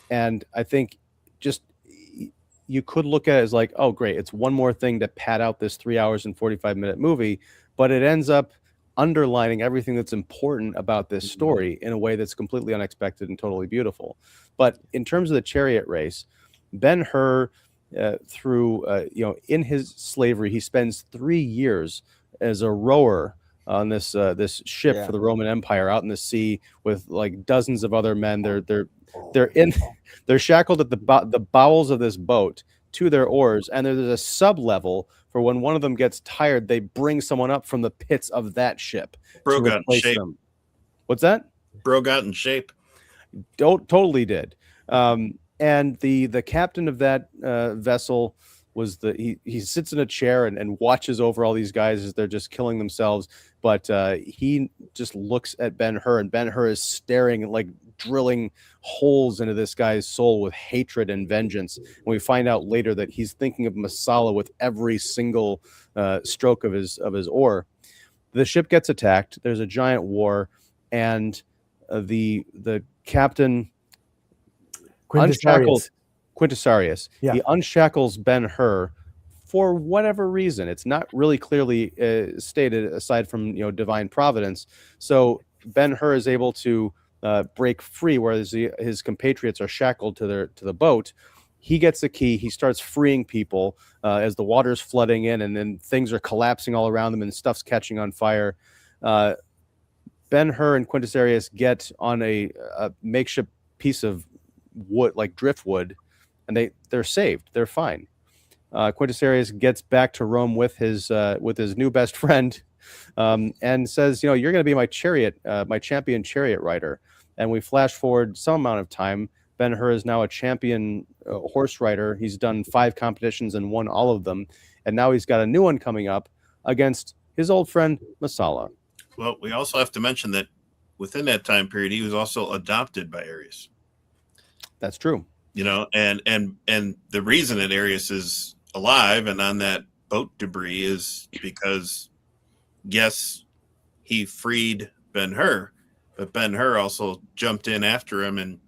and I think just you could look at it as like, oh great, it's one more thing to pad out this 3 hours and 45-minute movie, but it ends up underlining everything that's important about this story in a way that's completely unexpected and totally beautiful. But in terms of the chariot race, Ben-Hur, in his slavery, he spends 3 years as a rower on this ship for the Roman Empire out in the sea with like dozens of other men. They're shackled at the bowels of this boat to their oars, and there's a sub level for when one of them gets tired, they bring someone up from the pits of that ship. Bro to got in replace shape. them. What's that? Bro got in shape. Totally did. And the captain of that vessel was he sits in a chair and watches over all these guys as they're just killing themselves. But he just looks at Ben-Hur, and Ben-Hur is staring and like drilling holes into this guy's soul with hatred and vengeance. And we find out later that he's thinking of Masala with every single stroke of his oar. The ship gets attacked. There's a giant war, and the captain Quintessarius. Yeah. He unshackles Ben-Hur for whatever reason. It's not really clearly stated aside from divine providence. So Ben-Hur is able to break free, whereas his compatriots are shackled to the boat. He gets the key. He starts freeing people as the water's flooding in, and then things are collapsing all around them, and stuff's catching on fire. Ben-Hur and Quintessarius get on a makeshift piece of wood, like driftwood, and they're saved. They're fine. Quintessarius gets back to Rome with his new best friend, and says, "You're going to be my champion chariot rider." And we flash forward some amount of time. Ben-Hur is now a champion horse rider. He's done 5 competitions and won all of them, and now he's got a new one coming up against his old friend Masala. Well, we also have to mention that within that time period, he was also adopted by Arius. That's true. And the reason that Arius is alive and on that boat debris is because, yes, he freed Ben-Hur, but Ben-Hur also jumped in after him and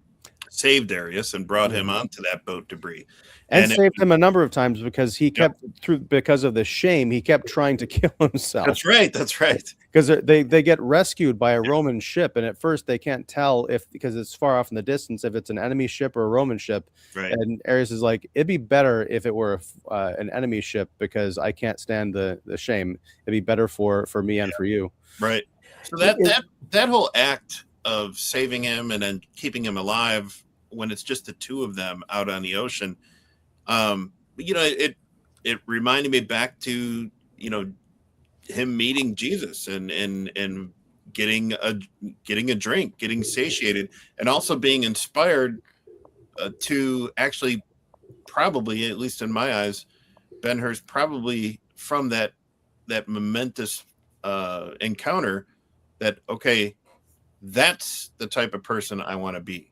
saved Darius and brought him onto that boat debris. And saved him a number of times because he kept because of the shame, he kept trying to kill himself. That's right. That's right. Because they get rescued by a Roman ship, and at first they can't tell because it's far off in the distance if it's an enemy ship or a Roman ship. Right. And Arius is like, it'd be better if it were an enemy ship because I can't stand the shame. It'd be better for me and for you. Right. So that whole act of saving him and then keeping him alive when it's just the two of them out on the ocean. It reminded me back to, him meeting Jesus and getting a drink, getting satiated, and also being inspired to actually probably, at least in my eyes, Ben-Hur's probably from that momentous encounter that, okay, that's the type of person I want to be.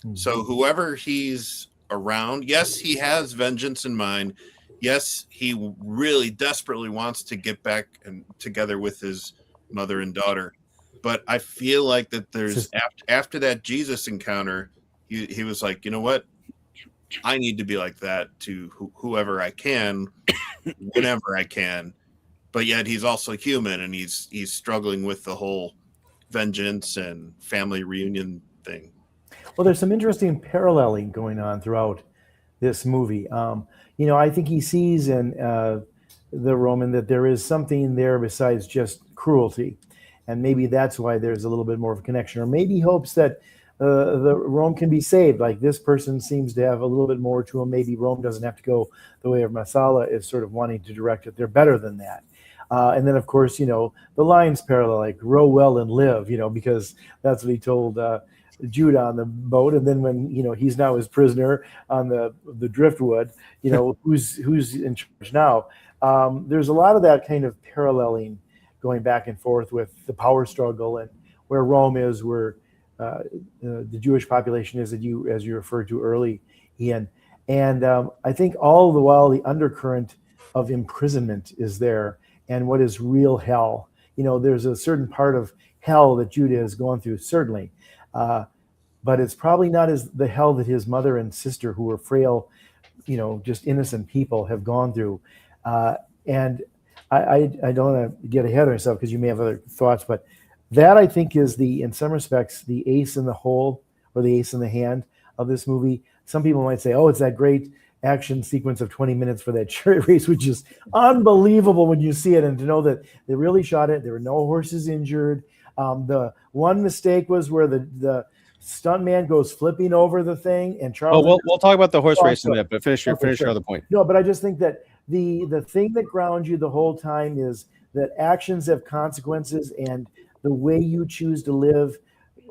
Mm-hmm. So whoever he's around, yes, he has vengeance in mind. Yes, he really desperately wants to get back and together with his mother and daughter. But I feel like that there's after that Jesus encounter, he was like, you know what? I need to be like that to whoever I can, whenever I can. But yet he's also human, and he's struggling with the whole vengeance and family reunion thing. Well, there's some interesting paralleling going on throughout this movie. I think he sees in the Roman that there is something there besides just cruelty. And maybe that's why there's a little bit more of a connection. Or maybe he hopes that the Rome can be saved. Like this person seems to have a little bit more to him. Maybe Rome doesn't have to go the way of Marsala is sort of wanting to direct it. They're better than that. And then, of course, the lines parallel, like row well and live, because that's what he told Judah on the boat. And then when, he's now his prisoner on the driftwood, who's in charge now. There's a lot of that kind of paralleling going back and forth with the power struggle and where Rome is, where the Jewish population is, as you referred to early, Ian. And I think all the while the undercurrent of imprisonment is there. And what is real hell? There's a certain part of hell that Judah has gone through, certainly. But it's probably not as the hell that his mother and sister, who were frail, just innocent people, have gone through. And I don't want to get ahead of myself because you may have other thoughts, but that I think is in some respects, the ace in the hole or the ace in the hand of this movie. Some people might say, oh, it's that great action sequence of 20 minutes for that chariot race, which is unbelievable when you see it, and to know that they really shot it. There were no horses injured. The one mistake was where the stuntman goes flipping over the thing, and Charles. Oh, we'll talk about the horse race in a bit, but finish your other point. No, but I just think that the thing that grounds you the whole time is that actions have consequences, and the way you choose to live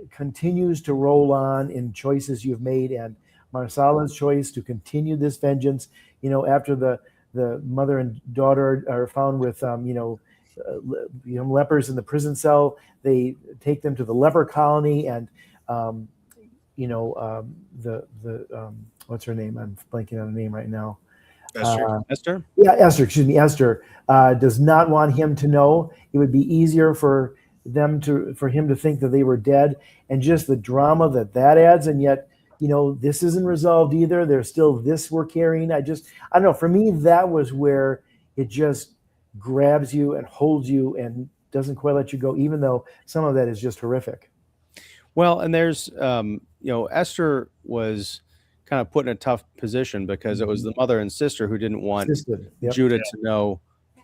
continues to roll on in choices you've made, and Marsala's choice to continue this vengeance, after the mother and daughter are found with, lepers in the prison cell, they take them to the leper colony, and, what's her name? I'm blanking on the name right now. Esther? Yeah, Esther, excuse me. Esther does not want him to know. It would be easier for him to think that they were dead, and just the drama that adds, and yet, this isn't resolved either. There's still this we're carrying. I don't know. For me, that was where it just grabs you and holds you and doesn't quite let you go, even though some of that is just horrific. Well, and there's, Esther was kind of put in a tough position because it was the mother and sister who didn't want Judah to know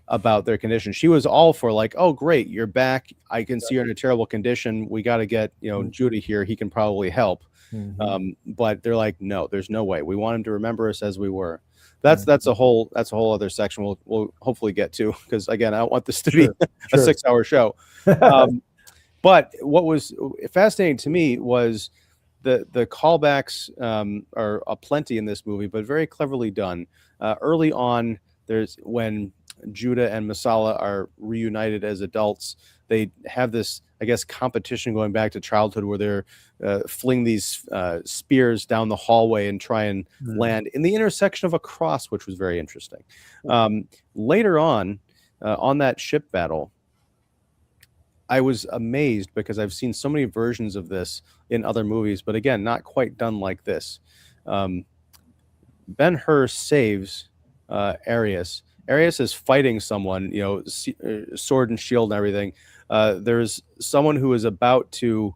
about their condition. She was all for like, oh, great, you're back. I can see you're in a terrible condition. We got to get, Judah here. He can probably help. Mm-hmm. But they're like, no, there's no way. We want him to remember us as we were. That's a whole other section we'll hopefully get to, because again, I don't want this to be a 6-hour show. But what was fascinating to me was the callbacks are aplenty in this movie, but very cleverly done. Early on, when Judah and Marsala are reunited as adults, they have this, I guess, competition going back to childhood where they're fling these spears down the hallway and try and land in the intersection of a cross, which was very interesting. Later on that ship battle, I was amazed because I've seen so many versions of this in other movies, but again, not quite done like this. Ben-Hur saves Arius. Arius is fighting someone, sword and shield and everything. There's someone who is about to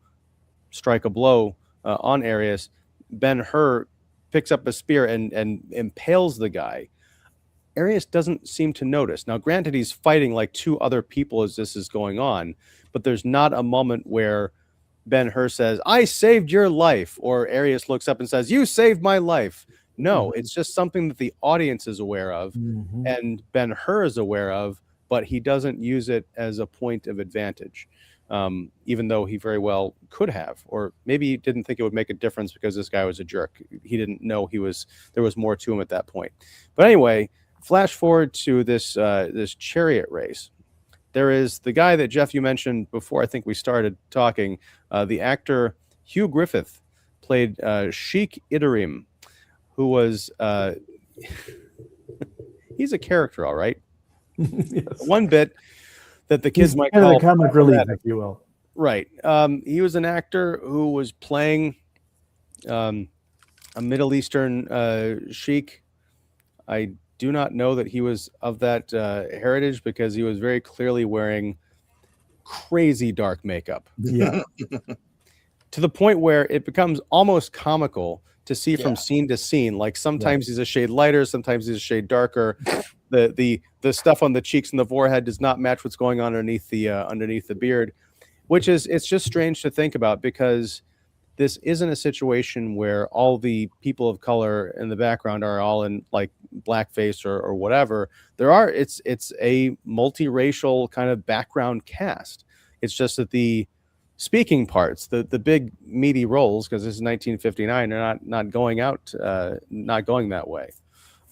strike a blow on Arius. Ben-Hur picks up a spear and impales the guy. Arius doesn't seem to notice. Now, granted, he's fighting like two other people as this is going on, but there's not a moment where Ben-Hur says, "I saved your life," or Arius looks up and says, "You saved my life." No, it's just something that the audience is aware of and Ben-Hur is aware of, but he doesn't use it as a point of advantage, even though he very well could have, or maybe he didn't think it would make a difference because this guy was a jerk. He didn't know there was more to him at that point. But anyway, flash forward to this chariot race. There is the guy that Jeff, you mentioned before I think we started talking. The actor Hugh Griffith played Sheik Idarim, who was he's a character, all right. Yes. One bit that the kids might kind call of the comic relief, if you will. Right. He was an actor who was playing a Middle Eastern sheik. I do not know that he was of that heritage because he was very clearly wearing crazy dark makeup. Yeah. To the point where it becomes almost comical to see from scene to scene. Like sometimes he's a shade lighter, sometimes he's a shade darker. The stuff on the cheeks and the forehead does not match what's going on underneath the beard, which is, it's just strange to think about because this isn't a situation where all the people of color in the background are all in like blackface or whatever. It's a multiracial kind of background cast. It's just that the speaking parts, the big meaty roles, because this is 1959, they're not going that way.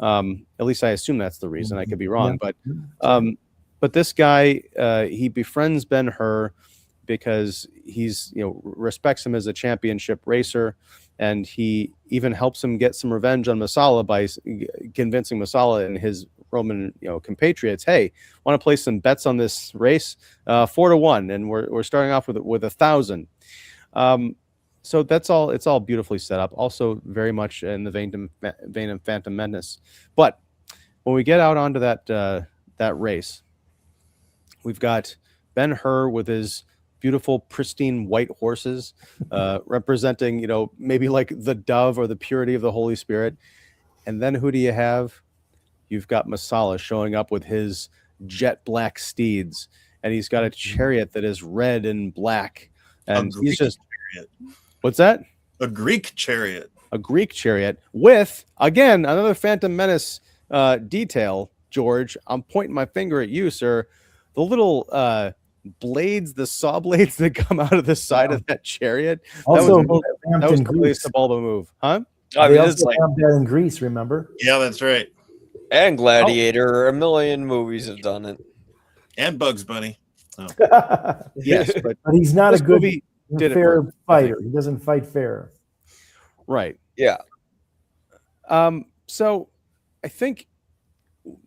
At least I assume that's the reason. I could be wrong, but this guy, he befriends Ben-Hur because he's respects him as a championship racer, and he even helps him get some revenge on Masala by convincing Masala and his Roman compatriots, hey, want to place some bets on this race? 4-1, and we're starting off with 1,000. So that's all. It's all beautifully set up. Also very much in the vein of Phantom Menace. But when we get out onto that race, we've got Ben-Hur with his beautiful, pristine white horses, representing maybe like the dove or the purity of the Holy Spirit. And then who do you have? You've got Masala showing up with his jet black steeds, and he's got a chariot that is red and black. And he's just chariot. What's that? A Greek chariot. A Greek chariot with, again, another Phantom Menace detail, George. I'm pointing my finger at you, sir. The little blades, the saw blades that come out of the side of that chariot. Also, that was clearly a Sebulba move, huh? They also filmed that in Greece, remember? Yeah, that's right. And Gladiator, a million movies have done it. And Bugs Bunny. Oh. Yes, but he's not a good fair fighter. He doesn't fight fair. Right. Yeah. So I think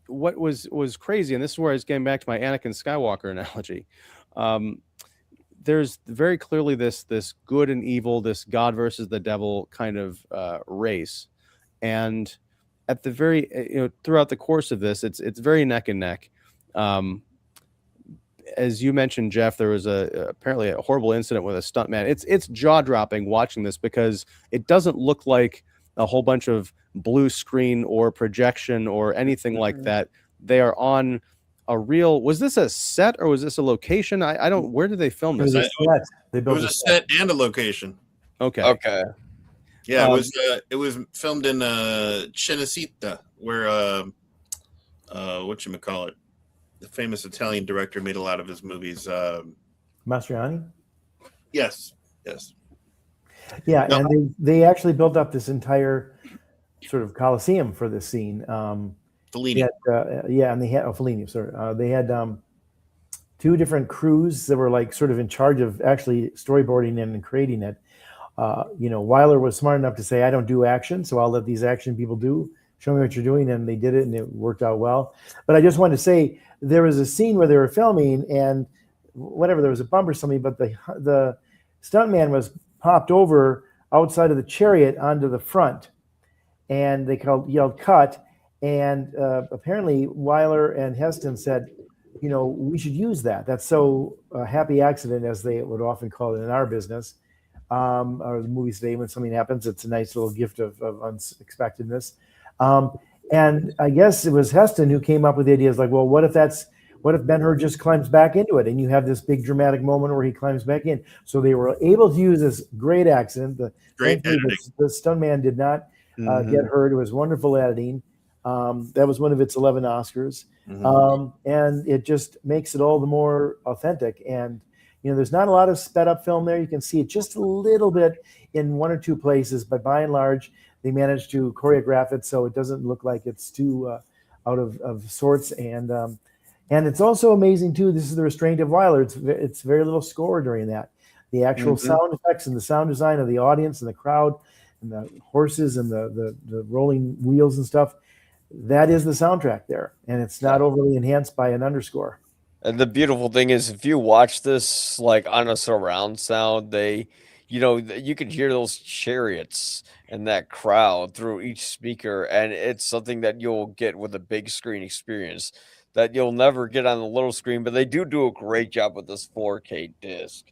what was crazy, and this is where I was getting back to my Anakin Skywalker analogy. There's very clearly this good and evil, this God versus the devil kind of race, and at the very throughout the course of this, it's very neck and neck. As you mentioned, Jeff, there was apparently a horrible incident with a stuntman. It's jaw dropping watching this because it doesn't look like a whole bunch of blue screen or projection or anything like that. They are on a real. Was this a set or was this a location? I don't. Where did they film this? It was a set and a location. Okay. Yeah, it was filmed in Cinecittà, where whatchamacallit, the famous Italian director made a lot of his movies. Mastroianni? Yes. Yeah, no. And they actually built up this entire sort of Colosseum for this scene. Fellini. And they had Fellini. Sorry, they had two different crews that were like sort of in charge of actually storyboarding and creating it. Wyler was smart enough to say, I don't do action, so I'll let these action people show me what you're doing. And they did it and it worked out well. But I just wanted to say there was a scene where they were filming and whatever, there was a bump or something, but the stuntman was popped over outside of the chariot onto the front, and they yelled cut, and apparently Wyler and Heston said, we should use that. That's so happy accident, as they would often call it in our business, or the movies today. When something happens, it's a nice little gift of unexpectedness. And I guess it was Heston who came up with the ideas like, well, what if Ben-Hur just climbs back into it, and you have this big dramatic moment where he climbs back in? So they were able to use this great accident. Great editing. The stuntman did not get hurt. It was wonderful editing. That was one of its 11 Oscars. And it just makes it all the more authentic. And, there's not a lot of sped up film there. You can see it just a little bit in one or two places, but by and large, they managed to choreograph it so it doesn't look like it's too out of sorts. And it's also amazing too. This is the restraint of Wyler. It's very little score during that. The actual sound effects and the sound design of the audience and the crowd and the horses and the rolling wheels and stuff. That is the soundtrack there, and it's not overly enhanced by an underscore. And the beautiful thing is, if you watch this like on a surround sound, you can hear those chariots and that crowd through each speaker, and it's something that you'll get with a big screen experience that you'll never get on the little screen. But they do a great job with this 4K disc.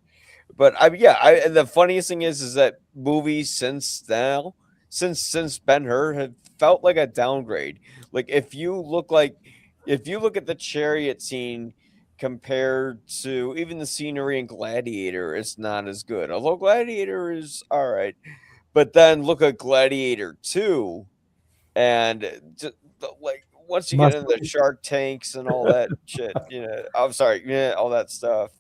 But the funniest thing is that movies since Ben-Hur have felt like a downgrade. Like if you look at the chariot scene compared to even the scenery in Gladiator, it's not as good. Although Gladiator is all right, but then look at Gladiator 2, and just, once you get into the shark tanks and all that shit, I'm sorry, all that stuff,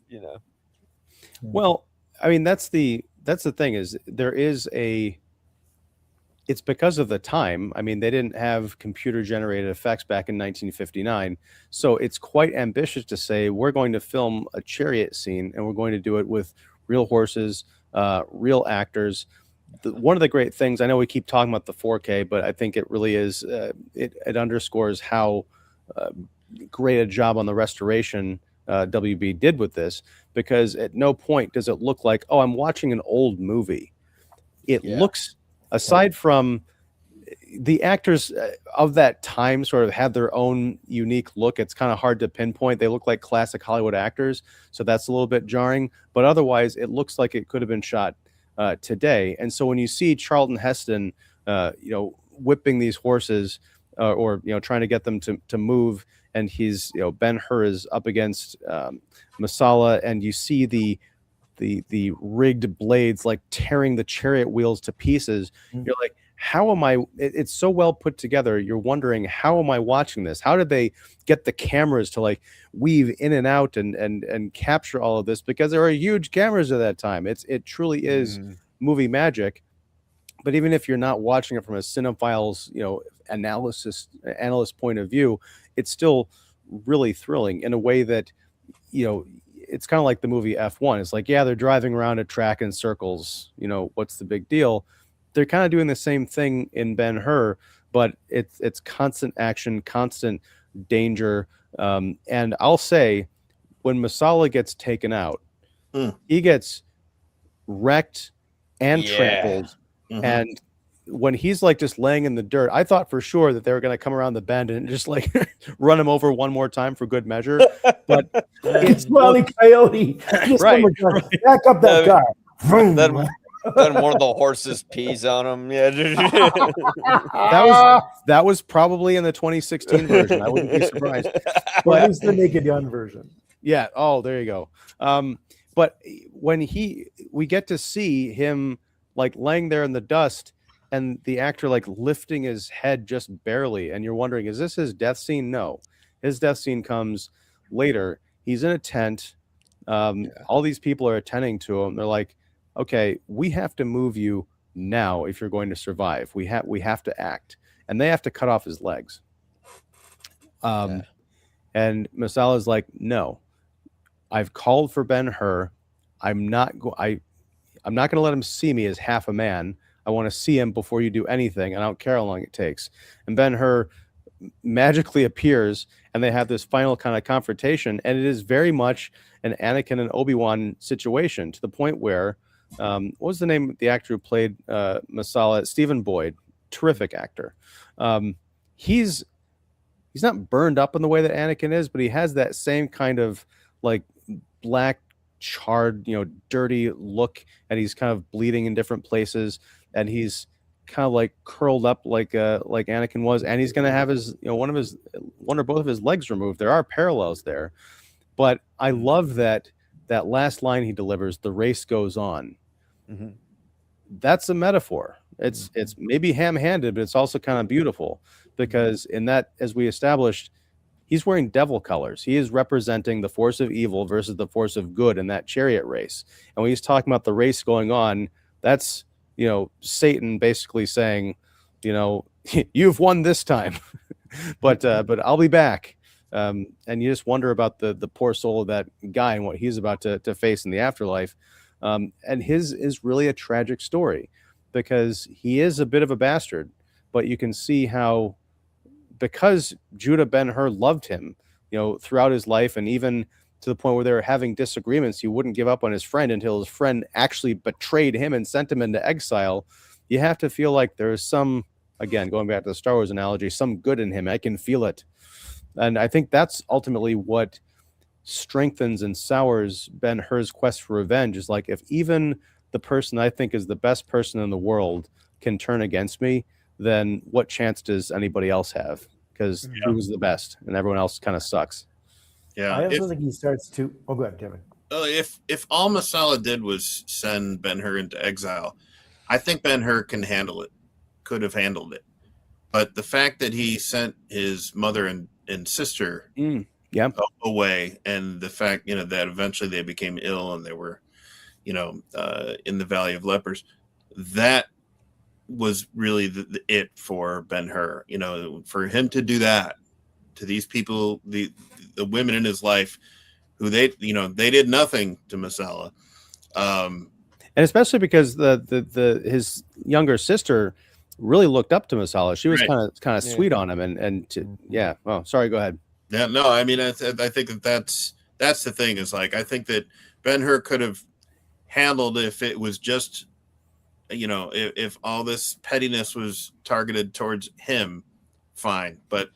Well, I mean, that's the thing is it's because of the time. I mean, they didn't have computer generated effects back in 1959. So it's quite ambitious to say we're going to film a chariot scene and we're going to do it with real horses, real actors. One of the great things, I know we keep talking about the 4K, but I think it really is, it underscores how great a job on the restoration WB did with this, because at no point does it look like, oh, I'm watching an old movie. It looks, aside from the actors of that time sort of had their own unique look. It's kind of hard to pinpoint. They look like classic Hollywood actors, so that's a little bit jarring. But otherwise, it looks like it could have been shot today. And so when you see Charlton Heston, whipping these horses or trying to get them to move, and he's Ben-Hur is up against Masala, and you see the rigged blades like tearing the chariot wheels to pieces. You're like, how am I? It's so well put together. You're wondering, how am I watching this? How did they get the cameras to like weave in and out and capture all of this? Because there are huge cameras at that time. It truly is movie magic. But even if you're not watching it from a cinephile's analyst point of view, it's still really thrilling in a way that it's kind of like the movie F1. It's like, yeah, they're driving around a track in circles. What's the big deal? They're kind of doing the same thing in Ben-Hur, but it's constant action, constant danger. And I'll say, when Masala gets taken out, he gets wrecked and trampled. And when he's like just laying in the dirt, I thought for sure that they were going to come around the bend and just like run him over one more time for good measure. But it's Wile Coyote. Right. Back up that car. Then one of the horses pees on him. Yeah. that was probably in the 2016 version. I wouldn't be surprised. But it's the Naked Gun version. Yeah. Oh, there you go. But when we get to see him like laying there in the dust, and the actor like lifting his head just barely, and you're wondering, is this his death scene? No, his death scene comes later. He's in a tent. All these people are attending to him. They're like, okay, we have to move you now if you're going to survive. We have to act, and they have to cut off his legs. And Masala's like, no, I've called for Ben-Hur. I'm not going to let him see me as half a man. I want to see him before you do anything. I don't care how long it takes. And Ben-Hur magically appears, and they have this final kind of confrontation, and it is very much an Anakin and Obi-Wan situation, to the point where what was the name of the actor who played Masala? Stephen Boyd, terrific actor. He's not burned up in the way that Anakin is, but he has that same kind of like black, charred, dirty look, and he's kind of bleeding in different places, and he's kind of like curled up like Anakin was, and he's going to have his one or both of his legs removed. There are parallels there, but I love that last line he delivers, "The race goes on." Mm-hmm. That's a metaphor. It's maybe ham-handed, but it's also kind of beautiful, because in that, as we established, he's wearing devil colors. He is representing the force of evil versus the force of good in that chariot race. And when he's talking about the race going on, that's Satan basically saying, you've won this time, but I'll be back. And you just wonder about the poor soul of that guy and what he's about to face in the afterlife. And his is really a tragic story, because he is a bit of a bastard, but you can see how, because Judah Ben-Hur loved him, throughout his life, and even to the point where they were having disagreements, he wouldn't give up on his friend until his friend actually betrayed him and sent him into exile. You have to feel like there's some, again, going back to the Star Wars analogy, some good in him. I can feel it. And I think that's ultimately what strengthens and sours Ben-Hur's quest for revenge, is like, if even the person I think is the best person in the world can turn against me, then what chance does anybody else have? Because he was the best, and everyone else kind of sucks. Yeah, I also think he starts to. Oh, go ahead, Kevin. If all Masala did was send Ben-Hur into exile, I think Ben-Hur could have handled it. But the fact that he sent his mother and sister away, and the fact that eventually they became ill and they were in the Valley of Lepers, that was really it for Ben-Hur. For him to do that to these people, the women in his life, who they did nothing to Masala, and especially because his younger sister really looked up to Masala. She was kind of sweet on him, Oh, sorry, go ahead. Yeah, no, I mean, I think that's the thing, is like, I think that Ben-Hur could have handled if it was just, if all this pettiness was targeted towards him, fine. But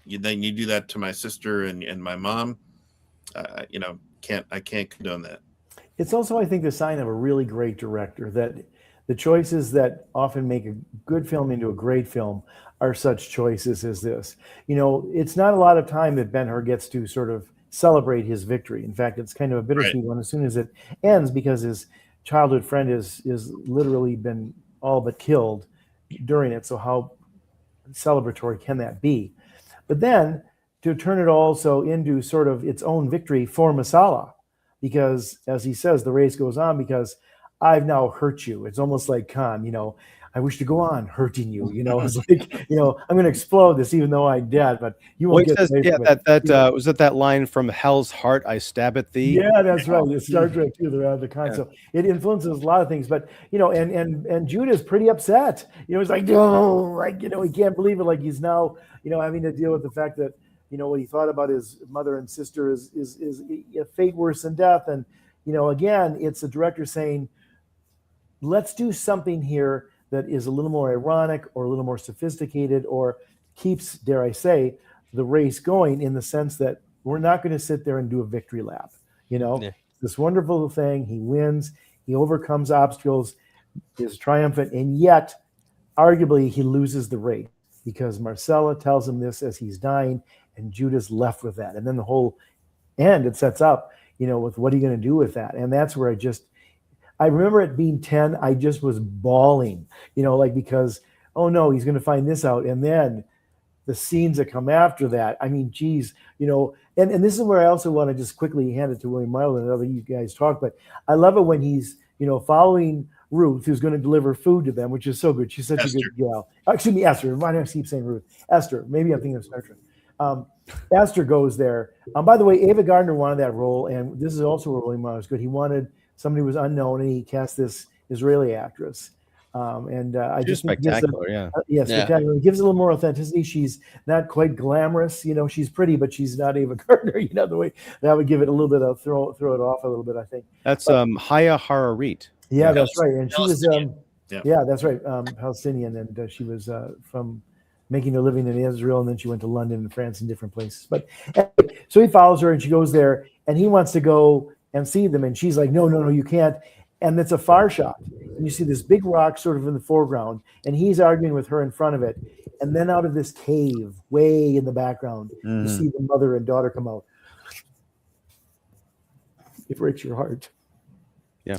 then you do that to my sister and my mom, I can't condone that. It's also, I think, the sign of a really great director, that the choices that often make a good film into a great film are such choices as this. It's not a lot of time that Ben-Hur gets to sort of celebrate his victory. In fact, it's kind of a bittersweet one as soon as it ends, because his childhood friend is literally been all but killed during it. So how celebratory can that be? But then to turn it also into sort of its own victory for Masala, because as he says, the race goes on because I've now hurt you. It's almost like Khan, I wish to go on hurting you. It's like, I'm going to explode this even though I'm dead, but you won't get away from it. Was it that line from Hell's Heart, I stab at thee? Yeah, that's right. It's Star Trek too, the concept. Yeah. It influences a lot of things, but and Judah's pretty upset. He's like, no, he can't believe it. Like, he's now, having to deal with the fact that, what he thought about his mother and sister is a fate worse than death. And, again, it's the director saying, let's do something here that is a little more ironic or a little more sophisticated, or keeps, dare I say, the race going, in the sense that we're not going to sit there and do a victory lap. This wonderful thing, he wins, he overcomes obstacles, is triumphant, and yet arguably he loses the race, because Marcella tells him this as he's dying, and Judah's left with that. And then the whole end, it sets up, with what are you going to do with that? And that's where I remember it being 10, I just was bawling, because, oh no, he's going to find this out. And then the scenes that come after that, I mean, geez, and this is where I also want to just quickly hand it to William Wyler and other you guys talk, but I love it when he's, following Ruth, who's going to deliver food to them, which is so good. She's such a good gal. Excuse me, Esther. Why do I keep saying Ruth? Esther. Maybe I'm thinking of Star Trek. Esther goes there. By the way, Ava Gardner wanted that role, and this is also where William Wyler was good. He wanted somebody who was unknown, and he cast this Israeli actress. And I She's just think it gives spectacular. Yeah. yeah, spectacular. It gives a little more authenticity. She's not quite glamorous, she's pretty, but she's not Ava Gardner, the way that would give it a little bit of throw it off a little bit, I think. That's Haya Hararit. Yeah, that's right. And she was Yeah. yeah, that's right, Palestinian, and she was from making a living in Israel, and then she went to London and France and different places. But anyway, so he follows her, and she goes there, and he wants to go and see them, and she's like, no, you can't. And it's a far shot, and you see this big rock sort of in the foreground, and he's arguing with her in front of it. And then out of this cave, way in the background, you see the mother and daughter come out. It breaks your heart. Yeah.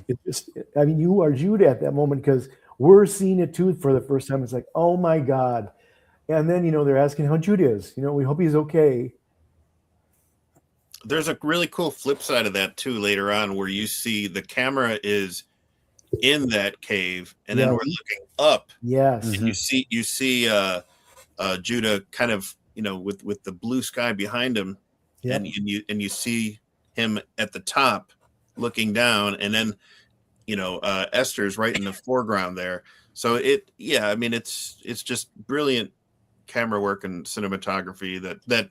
You are Judah at that moment, because we're seeing it too for the first time. It's like, oh my God. And then, they're asking how Judah is. We hope he's okay. There's a really cool flip side of that too later on, where you see the camera is in that cave, and then we're looking up. Yes. And you see Judah kind of, with the blue sky behind him, and you see him at the top looking down, and then Esther's right in the foreground there. So it's just brilliant camera work and cinematography that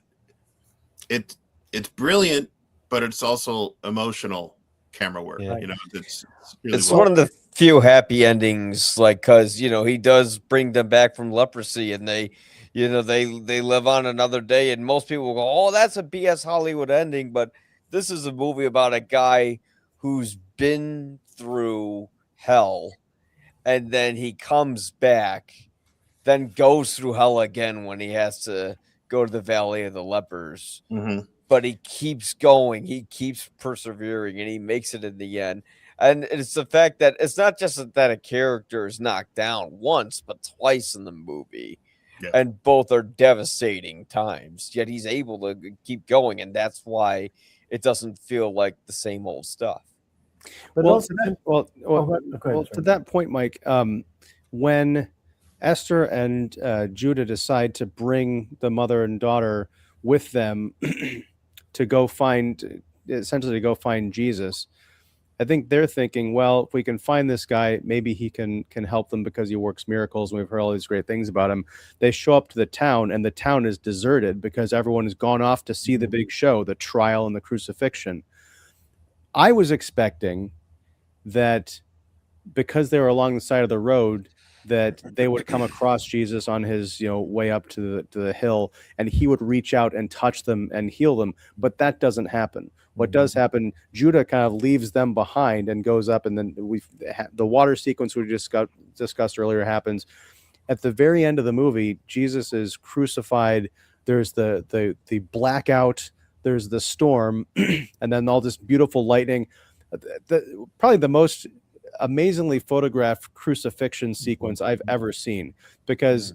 it's brilliant, but it's also emotional camera work. Yeah. It's really one of the few happy endings, because he does bring them back from leprosy, and they live on another day, and most people will go, oh, that's a BS Hollywood ending. But this is a movie about a guy who's been through hell, and then he comes back, then goes through hell again when he has to go to the Valley of the Lepers. Mm-hmm. But he keeps going, he keeps persevering, and he makes it in the end. And it's the fact that it's not just that a character is knocked down once, but twice in the movie. Yeah. And both are devastating times, yet he's able to keep going. And that's why it doesn't feel like the same old stuff. But to that point, Mike, when Esther and Judah decide to bring the mother and daughter with them to go find Jesus, I think they're thinking, well, if we can find this guy, maybe he can help them because he works miracles, and we've heard all these great things about him. They show up to the town, and the town is deserted because everyone has gone off to see the big show, the trial and the crucifixion. I was expecting that because they were along the side of the road, that they would come across Jesus on his way up to the hill, and he would reach out and touch them and heal them. But that doesn't happen. What does happen, Judah kind of leaves them behind and goes up, and then the water sequence we discussed earlier happens. At the very end of the movie, Jesus is crucified. There's the blackout, there's the storm, and then all this beautiful lightning. Probably the most amazingly photographed crucifixion sequence I've ever seen, because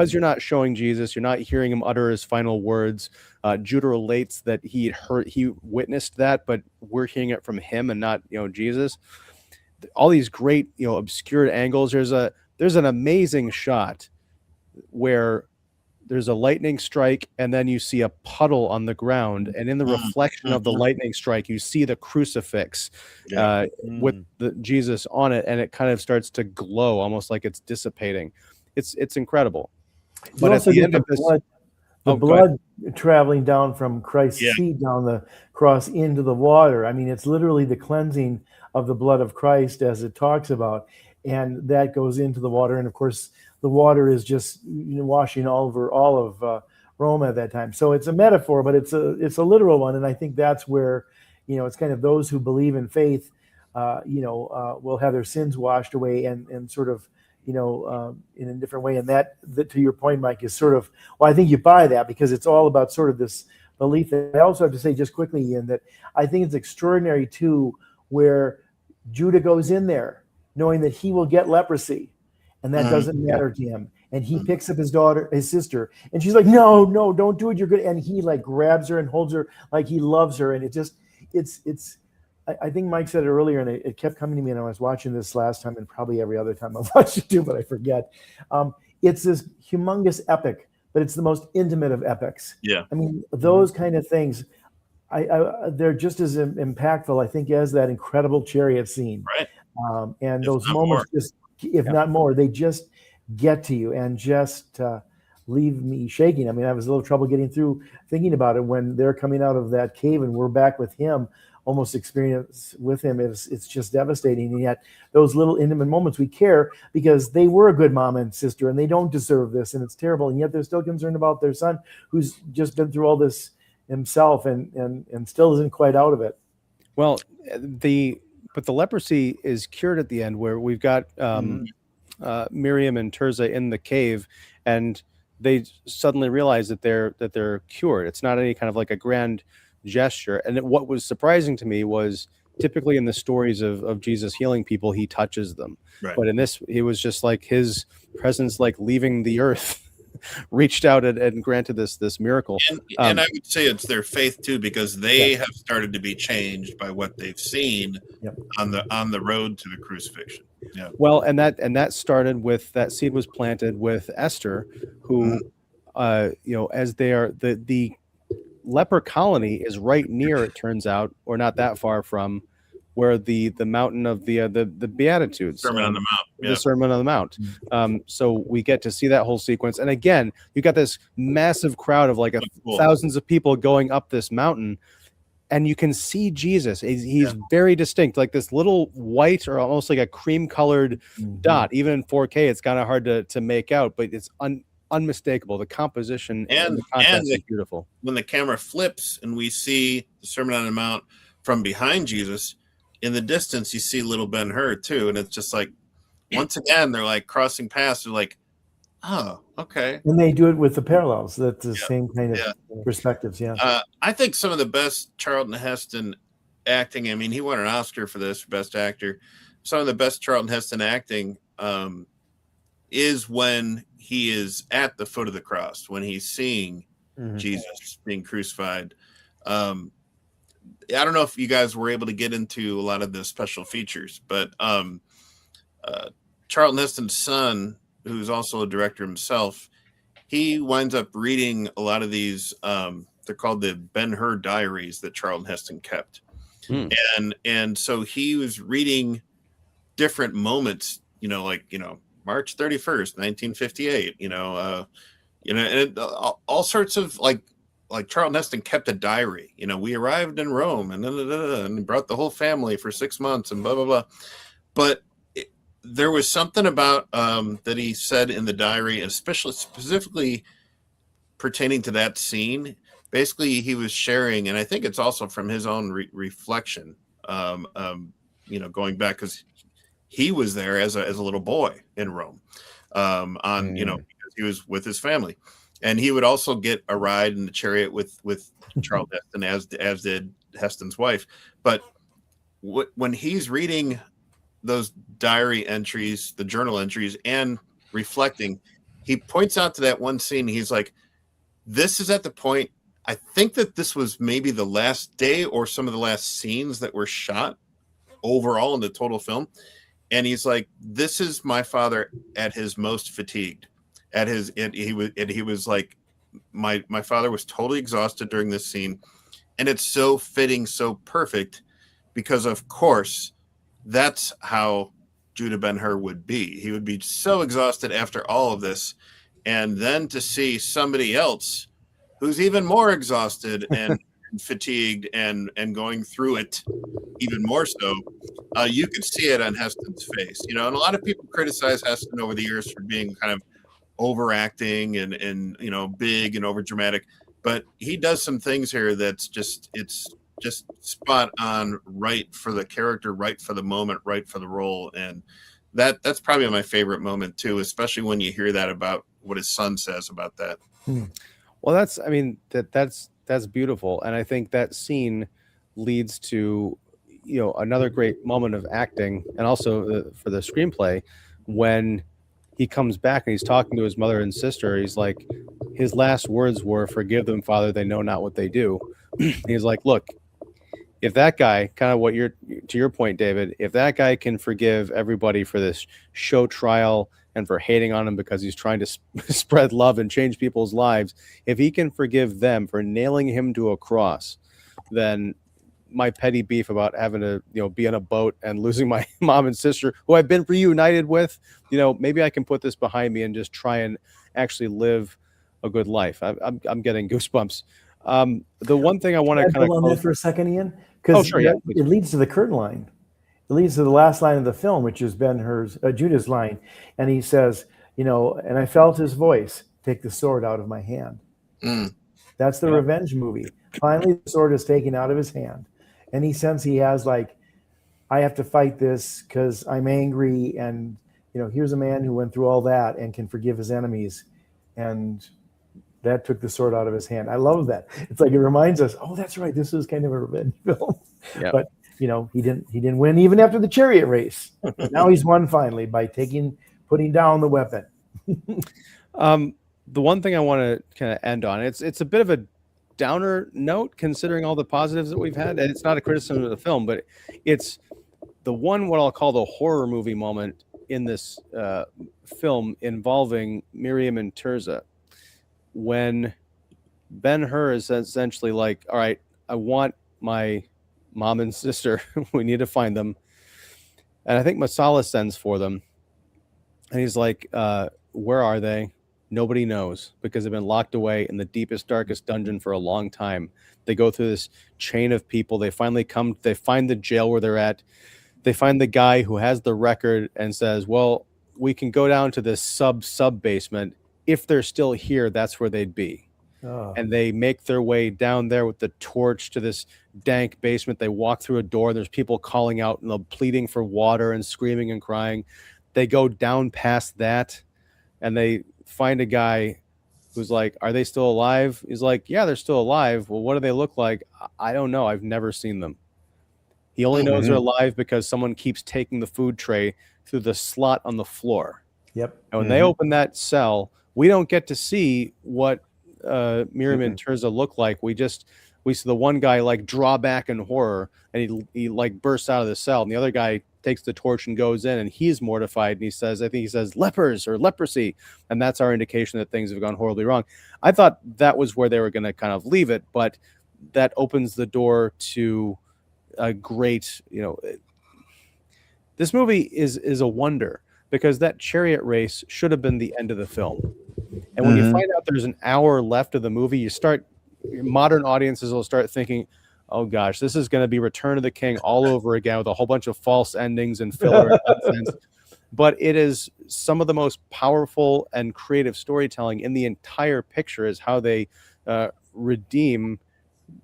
you're not showing Jesus, you're not hearing him utter his final words. Judah relates that he witnessed that, but we're hearing it from him and not Jesus. All these great obscured angles. There's an amazing shot where there's a lightning strike, and then you see a puddle on the ground, and in the reflection of the lightning strike, you see the crucifix with the Jesus on it, and it kind of starts to glow, almost like it's dissipating. It's incredible. But at the end of this, blood traveling down from Christ's feet down the cross into the water. I mean, it's literally the cleansing of the blood of Christ, as it talks about, and that goes into the water, and of course, the water is just washing all over all of Rome at that time. So it's a metaphor, but it's a literal one, and I think that's where it's kind of those who believe in faith, will have their sins washed away and sort of in a different way. And that to your point, Mike, is sort of, well, I think you buy that because it's all about sort of this belief. That I also have to say just quickly, Ian, that I think it's extraordinary too, where Judah goes in there knowing that he will get leprosy. And that doesn't matter to him. And he picks up his sister, and she's like, no, don't do it. You're good. And he like grabs her and holds her like he loves her. And I think Mike said it earlier, and it kept coming to me. And I was watching this last time, and probably every other time I've watched it too, but I forget. It's this humongous epic, but it's the most intimate of epics. Yeah. I mean, those kind of things, they're just as impactful, I think, as that incredible chariot scene. Right. And those moments just if not more. They just get to you and just leave me shaking. I mean, I was a little trouble getting through thinking about it when they're coming out of that cave and we're back with him, almost experience with him. It's just devastating. And yet those little intimate moments, we care because they were a good mom and sister and they don't deserve this and it's terrible. And yet they're still concerned about their son who's just been through all this himself and still isn't quite out of it. Well, but the leprosy is cured at the end, where we've got Miriam and Tirzah in the cave, and they suddenly realize that they're cured. It's not any kind of like a grand gesture. And what was surprising to me was typically in the stories of Jesus healing people, he touches them. Right. But in this, it was just like his presence, like leaving the earth, reached out and granted this miracle. And I would say it's their faith too, because they have started to be changed by what they've seen on the road to the crucifixion. Yeah. Well, and that started with that seed was planted with Esther, who, as they are the leper colony is right near, it turns out, or not that far from where the mountain of the Beatitudes, Sermon on the Mount. Yeah. The Sermon on the Mount. So we get to see that whole sequence. And again, you got this massive crowd of like thousands of people going up this mountain, and you can see Jesus. He's very distinct, like this little white or almost like a cream colored dot. Even in 4K, it's kind of hard to make out, but it's unmistakable. The composition and the context is beautiful. When the camera flips and we see the Sermon on the Mount from behind Jesus, in the distance you see little Ben-Hur too, and it's just like once again they're like crossing paths. They're like, oh, okay. And they do it with the parallels. That's the same kind of perspectives. Yeah. I think some of the best Charlton Heston acting. I mean, he won an Oscar for this, Best Actor. Some of the best Charlton Heston acting is when he is at the foot of the cross, when he's seeing Jesus being crucified. I don't know if you guys were able to get into a lot of the special features, but Charlton Heston's son, who's also a director himself, he winds up reading a lot of these. They're called the Ben-Hur diaries that Charlton Heston kept, and so he was reading different moments. March 31st, 1958. And all sorts of like Charlton Heston kept a diary. We arrived in Rome and brought the whole family for 6 months and blah blah blah. But there was something about that he said in the diary, especially specifically pertaining to that scene. Basically, he was sharing, and I think it's also from his own reflection. Going back because he was there as a little boy in Rome, because he was with his family. And he would also get a ride in the chariot with Charlton Heston, as did Heston's wife. But when he's reading those diary entries, the journal entries, and reflecting, he points out to that one scene. He's like, this is at the point, I think that this was maybe the last day or some of the last scenes that were shot overall in the total film. And he's like, this is my father at his most fatigued. He was like, my father was totally exhausted during this scene, and it's so fitting, so perfect, because of course that's how Judah Ben-Hur would be. He would be so exhausted after all of this, and then to see somebody else who's even more exhausted and fatigued and going through it even more so, you could see it on Heston's face. And a lot of people criticize Heston over the years for being kind of overacting and big and over dramatic, but he does some things here it's just spot on, right for the character, right for the moment, right for the role. And that's probably my favorite moment too, especially when you hear that about what his son says about that. Well, that's beautiful, and I think that scene leads to another great moment of acting, and also for the screenplay, when he comes back and he's talking to his mother and sister. He's like, his last words were, "Forgive them, Father, they know not what they do." He's like, look, if that guy, kind of to your point, David, if that guy can forgive everybody for this show trial and for hating on him because he's trying to spread love and change people's lives, if he can forgive them for nailing him to a cross, then my petty beef about having to, be on a boat and losing my mom and sister who I've been reunited with, maybe I can put this behind me and just try and actually live a good life. I'm getting goosebumps. The one thing I want to kind of on that for a second, Ian, because sure, yeah, it leads to the curtain line. It leads to the last line of the film, which is Ben-Hur's Judah's line, and he says, and I felt his voice, take the sword out of my hand. That's the revenge movie. Finally, the sword is taken out of his hand, and he senses he has I have to fight this because I'm angry, and here's a man who went through all that and can forgive his enemies, and that took the sword out of his hand. I love that. It's it reminds us, oh, that's right, this is kind of a revenge film. Yeah. But he didn't win even after the chariot race. Now he's won finally by putting down the weapon. The one thing I want to kind of end on, it's a bit of a downer note considering all the positives that we've had, and it's not a criticism of the film, but it's the one what I'll call the horror movie moment in this film involving Miriam and Tirzah, when Ben-Hur is essentially like, all right, I want my mom and sister. We need to find them. And I think Masala sends for them. And he's like, where are they? Nobody knows because they've been locked away in the deepest, darkest dungeon for a long time. They go through this chain of people. They finally they find the jail where they're at. They find the guy who has the record and says, well, we can go down to this sub basement. If they're still here, that's where they'd be. Oh. And they make their way down there with the torch to this dank basement. They walk through a door. There's people calling out and pleading for water and screaming and crying. They go down past that and they find a guy who's like, are they still alive? He's like, yeah, they're still alive. Well, what do they look like? I don't know. I've never seen them. He only knows they're alive because someone keeps taking the food tray through the slot on the floor. Yep. And when they open that cell, we don't get to see what Miriam and Tirzah look like. We see the one guy draw back in horror and he bursts out of the cell, and the other guy takes the torch and goes in, and he's mortified, and he says lepers or leprosy, and that's our indication that things have gone horribly wrong. I thought that was where they were going to kind of leave it, but that opens the door to a great, this movie is a wonder, because that chariot race should have been the end of the film. And when you find out there's an hour left of the movie, modern audiences will start thinking, oh gosh, this is going to be Return of the King all over again with a whole bunch of false endings and filler nonsense. But it is some of the most powerful and creative storytelling in the entire picture, is how they redeem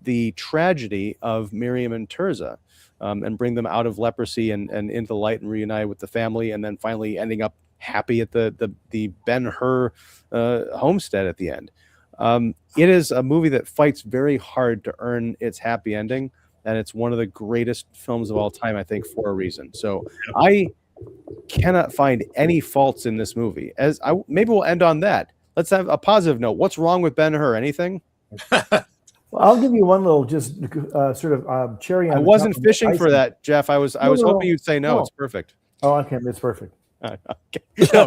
the tragedy of Miriam and Tirzah, and bring them out of leprosy and into the light and reunite with the family, and then finally ending up happy at the Ben-Hur homestead at the end. It is a movie that fights very hard to earn its happy ending, and it's one of the greatest films of all time, I think, for a reason. So I cannot find any faults in this movie. Maybe we'll end on that. Let's have a positive note. What's wrong with Ben-Hur? Anything? Well, I'll give you one little cherry on. I wasn't fishing for that, Jeff. I was hoping you'd say no. It's perfect. Oh, okay, it's perfect. Okay.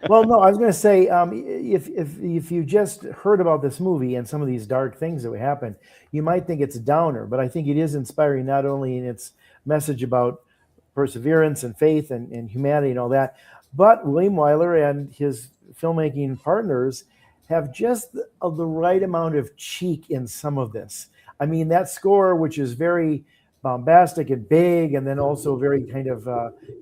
Well, no, I was going to say, if you just heard about this movie and some of these dark things that would happen, you might think it's a downer, but I think it is inspiring, not only in its message about perseverance and faith and humanity and all that, but William Wyler and his filmmaking partners have just the right amount of cheek in some of this. I mean, that score, which is very bombastic and big, and then also very kind of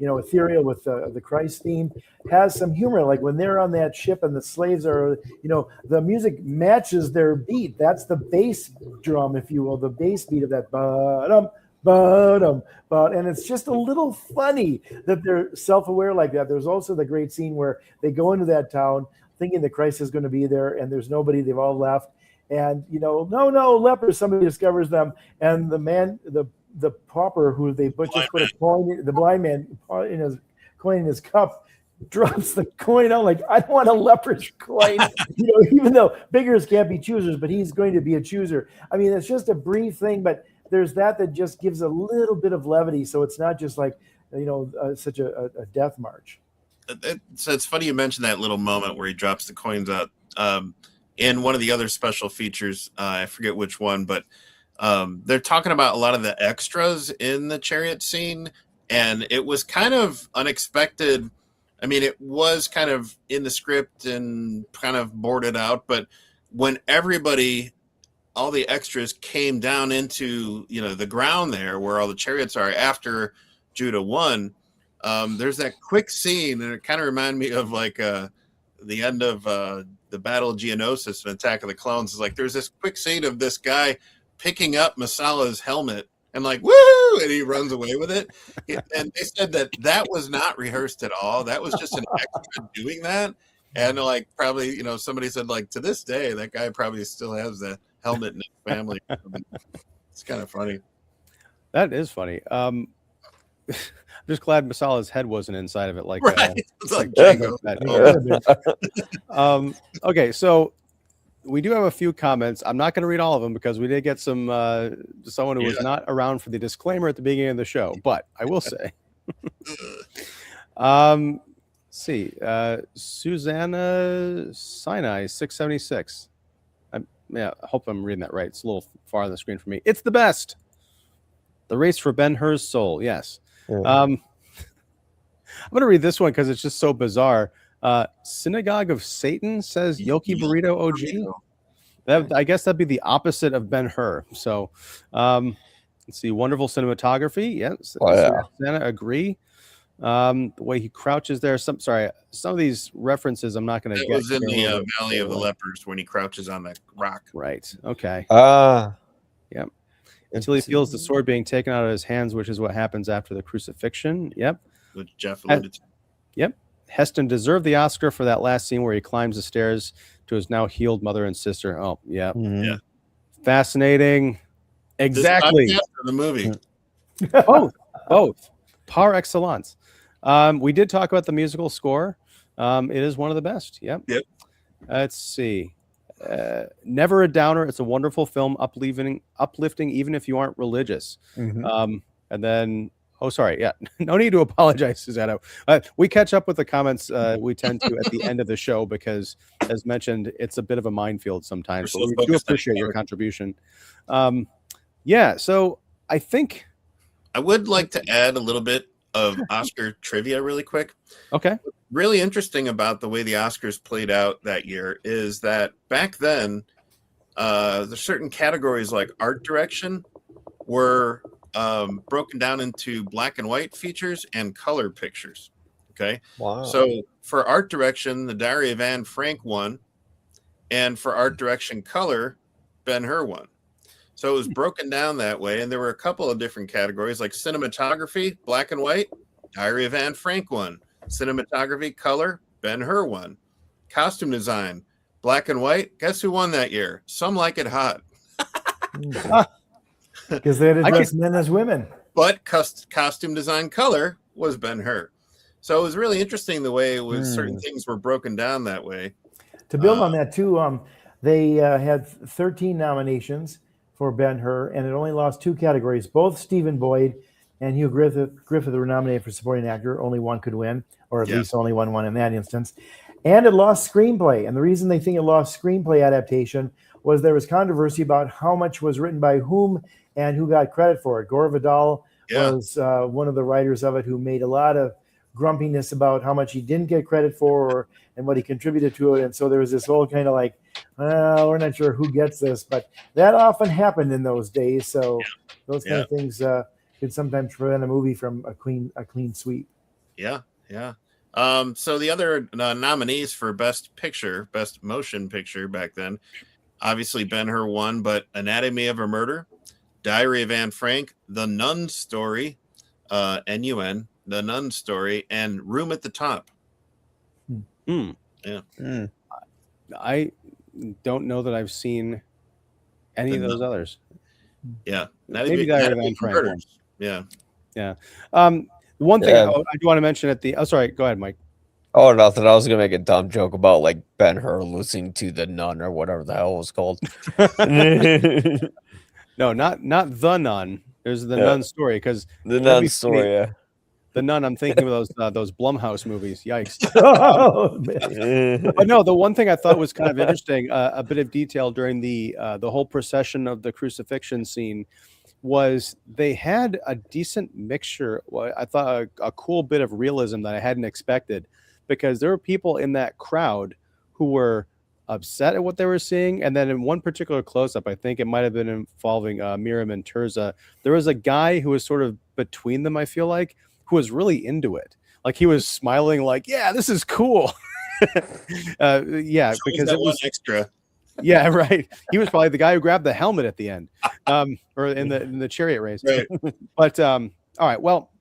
ethereal with the Christ theme, has some humor. Like when they're on that ship and the slaves are, the music matches their beat. That's the bass drum, if you will, the bass beat of that ba-dum, ba-dum, ba, and it's just a little funny that they're self-aware like that. There's also the great scene where they go into that town thinking that Christ is going to be there, and there's nobody. They've all left, and no, lepers. Somebody discovers them, and the man, the pauper who they just put a coin, the blind man in his coin in his cup, drops the coin out like, I don't want a leper's coin. Even though beggars can't be choosers, but he's going to be a chooser. I mean, it's just a brief thing, but there's that just gives a little bit of levity, so it's not just like such a death march. So it's funny you mentioned that little moment where he drops the coins out. In one of the other special features, I forget which one, but they're talking about a lot of the extras in the chariot scene, and it was kind of unexpected. I mean, it was kind of in the script and kind of boarded out, but when all the extras came down into, the ground there where all the chariots are after Judah won, there's that quick scene, and it kind of reminded me of like the end of the Battle of Geonosis and Attack of the Clones. Is like there's this quick scene of this guy picking up Masala's helmet and like, woo, and he runs away with it. And they said that was not rehearsed at all. That was just an extra doing that. And like probably, somebody said like to this day, that guy probably still has the helmet in his family. It's kind of funny. That is funny. I'm just glad Masala's head wasn't inside of it. Like, right. It's like Django. Okay, so we do have a few comments. I'm not going to read all of them because we did get someone who was not around for the disclaimer at the beginning of the show. But I will say, let's see, Susanna Sinai 676. I hope I'm reading that right. It's a little far on the screen for me. It's the best. The race for Ben-Hur's soul. Yes. I'm going to read this one because it's just so bizarre. Synagogue of Satan says Yoki Burrito OG. I guess that'd be the opposite of Ben-Hur. So let's see. Wonderful cinematography. Yes. Santa agree. The way he crouches there. Some of these references I'm not going to get. It was in the Valley of the Lepers when he crouches on the rock. Right. Okay. Yep. Until he feels the sword being taken out of his hands, which is what happens after the crucifixion. Yep. Which Jeff alluded to. Yep. Heston deserved the Oscar for that last scene where he climbs the stairs to his now healed mother and sister. Oh, yeah. Mm-hmm. Yeah. Exactly. This the movie. Both. Par excellence. We did talk about the musical score. It is one of the best. Yep. Let's see. Never a downer. It's a wonderful film, uplifting, even if you aren't religious. Mm-hmm. And then, no need to apologize, Susanna. We catch up with the comments we tend to at the end of the show because, as mentioned, it's a bit of a minefield sometimes. So we do appreciate your contribution. So I think I would like to add a little bit of Oscar trivia really quick. Okay. Really interesting about the way the Oscars played out that year is that back then, there's certain categories like art direction were broken down into black and white features and color pictures. Okay. Wow. So for art direction, the Diary of Anne Frank won, and for art direction color, Ben-Hur won. So it was broken down that way, and there were a couple of different categories like cinematography, black and white, Diary of Anne Frank won. Cinematography, color, Ben-Hur won. Costume design, black and white. Guess who won that year? Some Like It Hot. Because they had to dress men as women. But costume design, color was Ben-Hur. So it was really interesting the way it was certain things were broken down that way. To build on that too, they had 13 nominations for Ben-Hur, and it only lost 2 categories. Both Stephen Boyd and Hugh Griffith were nominated for supporting actor. Only one could win, or at least only one won in that instance. And it lost screenplay. And the reason they think it lost screenplay adaptation was there was controversy about how much was written by whom and who got credit for it. Gore Vidal was one of the writers of it who made a lot of grumpiness about how much he didn't get credit for and what he contributed to it. And so there was this whole kind of like, well, we're not sure who gets this, but that often happened in those days. So those kind of things can sometimes prevent a movie from a clean sweep. Yeah. So the other nominees for Best Motion Picture back then, obviously Ben-Hur won, but Anatomy of a Murder, Diary of Anne Frank, The Nun Story, N-U-N, The Nun Story, and Room at the Top. I don't know that I've seen any of those others. Yeah. Maybe Diary of Anne Frank. Yeah. One thing I do want to mention at the... Oh, sorry. Go ahead, Mike. Oh, nothing. I was going to make a dumb joke about like Ben-Hur losing to the Nun or whatever the hell it was called. No, not The Nun. There's the Nun Story because the Nun Story, The Nun. I'm thinking of those Blumhouse movies. Yikes! Oh, man. But no, the one thing I thought was kind of interesting, a bit of detail during the whole procession of the crucifixion scene, was they had a decent mixture. Well, I thought a cool bit of realism that I hadn't expected, because there were people in that crowd who were upset at what they were seeing. And then in one particular close-up, I think it might have been involving Miriam and Tirzah, there was a guy who was sort of between them, I feel like, who was really into it. Like, he was smiling like, yeah, this is cool. Yeah, because it was extra. Yeah, right. He was probably the guy who grabbed the helmet at the end, or in the chariot race. Right. But all right, well,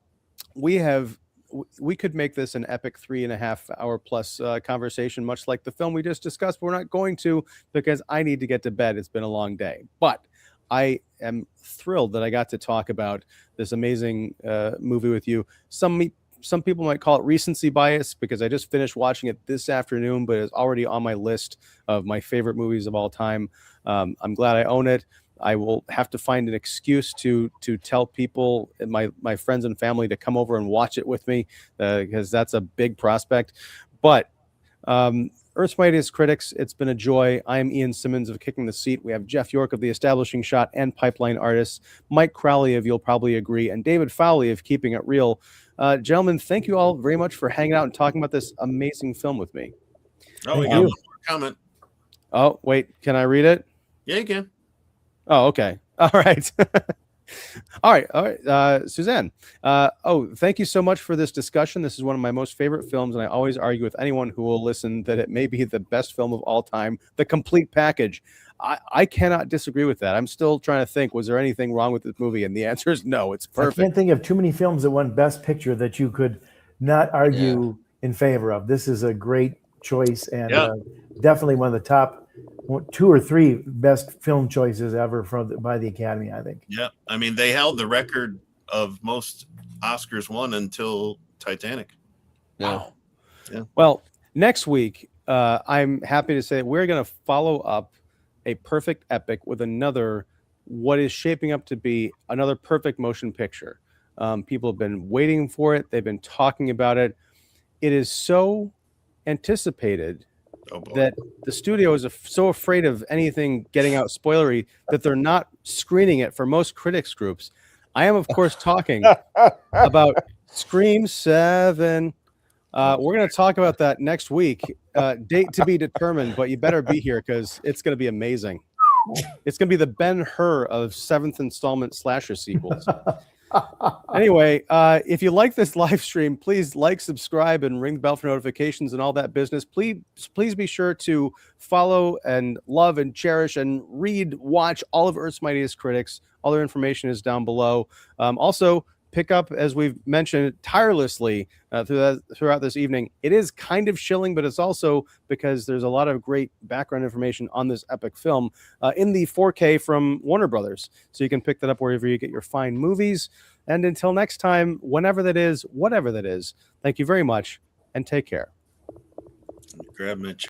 we could make this an epic 3.5 hour plus conversation, much like the film we just discussed. But we're not going to, because I need to get to bed. It's been a long day, but I am thrilled that I got to talk about this amazing movie with you. Some people might call it recency bias, because I just finished watching it this afternoon, but it's already on my list of my favorite movies of all time. I'm glad I own it. I will have to find an excuse to tell people, my friends and family, to come over and watch it with me, because that's a big prospect. But Earth's Mightiest Critics, it's been a joy. I am Ian Simmons of Kicking the Seat. We have Jeff York of The Establishing Shot and Pipeline Artists, Mike Crowley of You'll Probably Agree, and David Fowley of Keeping It Real. Gentlemen, thank you all very much for hanging out and talking about this amazing film with me. Oh, we got one more comment. Oh, wait, can I read it? Yeah, you can. Oh, okay. All right. All right. Suzanne. Thank you so much for this discussion. This is one of my most favorite films, and I always argue with anyone who will listen that it may be the best film of all time, the complete package. I cannot disagree with that. I'm still trying to think, was there anything wrong with this movie? And the answer is no, it's perfect. I can't think of too many films that won Best Picture that you could not argue in favor of. This is a great choice, and definitely one of the top 2 or 3 best film choices ever by the Academy, I think. Yeah, I mean, they held the record of most Oscars won until Titanic. Wow. Yeah. Well, next week, I'm happy to say we're going to follow up a perfect epic with another, what is shaping up to be another perfect motion picture. People have been waiting for it. They've been talking about it. It is so anticipated that the studio is so afraid of anything getting out spoilery that they're not screening it for most critics groups. I am, of course, talking about Scream 7. We're going to talk about that next week. Date to be determined, but you better be here, because it's going to be amazing. It's going to be the Ben-Hur of 7th installment slasher sequels. Anyway, if you like this live stream, please like, subscribe, and ring the bell for notifications and all that business. Please be sure to follow and love and cherish and watch all of Earth's Mightiest Critics. All their information is down below. Also, pick up, as we've mentioned tirelessly throughout this evening. It is kind of chilling, but it's also because there's a lot of great background information on this epic film in the 4K from Warner Brothers. So you can pick that up wherever you get your fine movies. And until next time, whenever that is, whatever that is, thank you very much, and take care. Grab Mitch.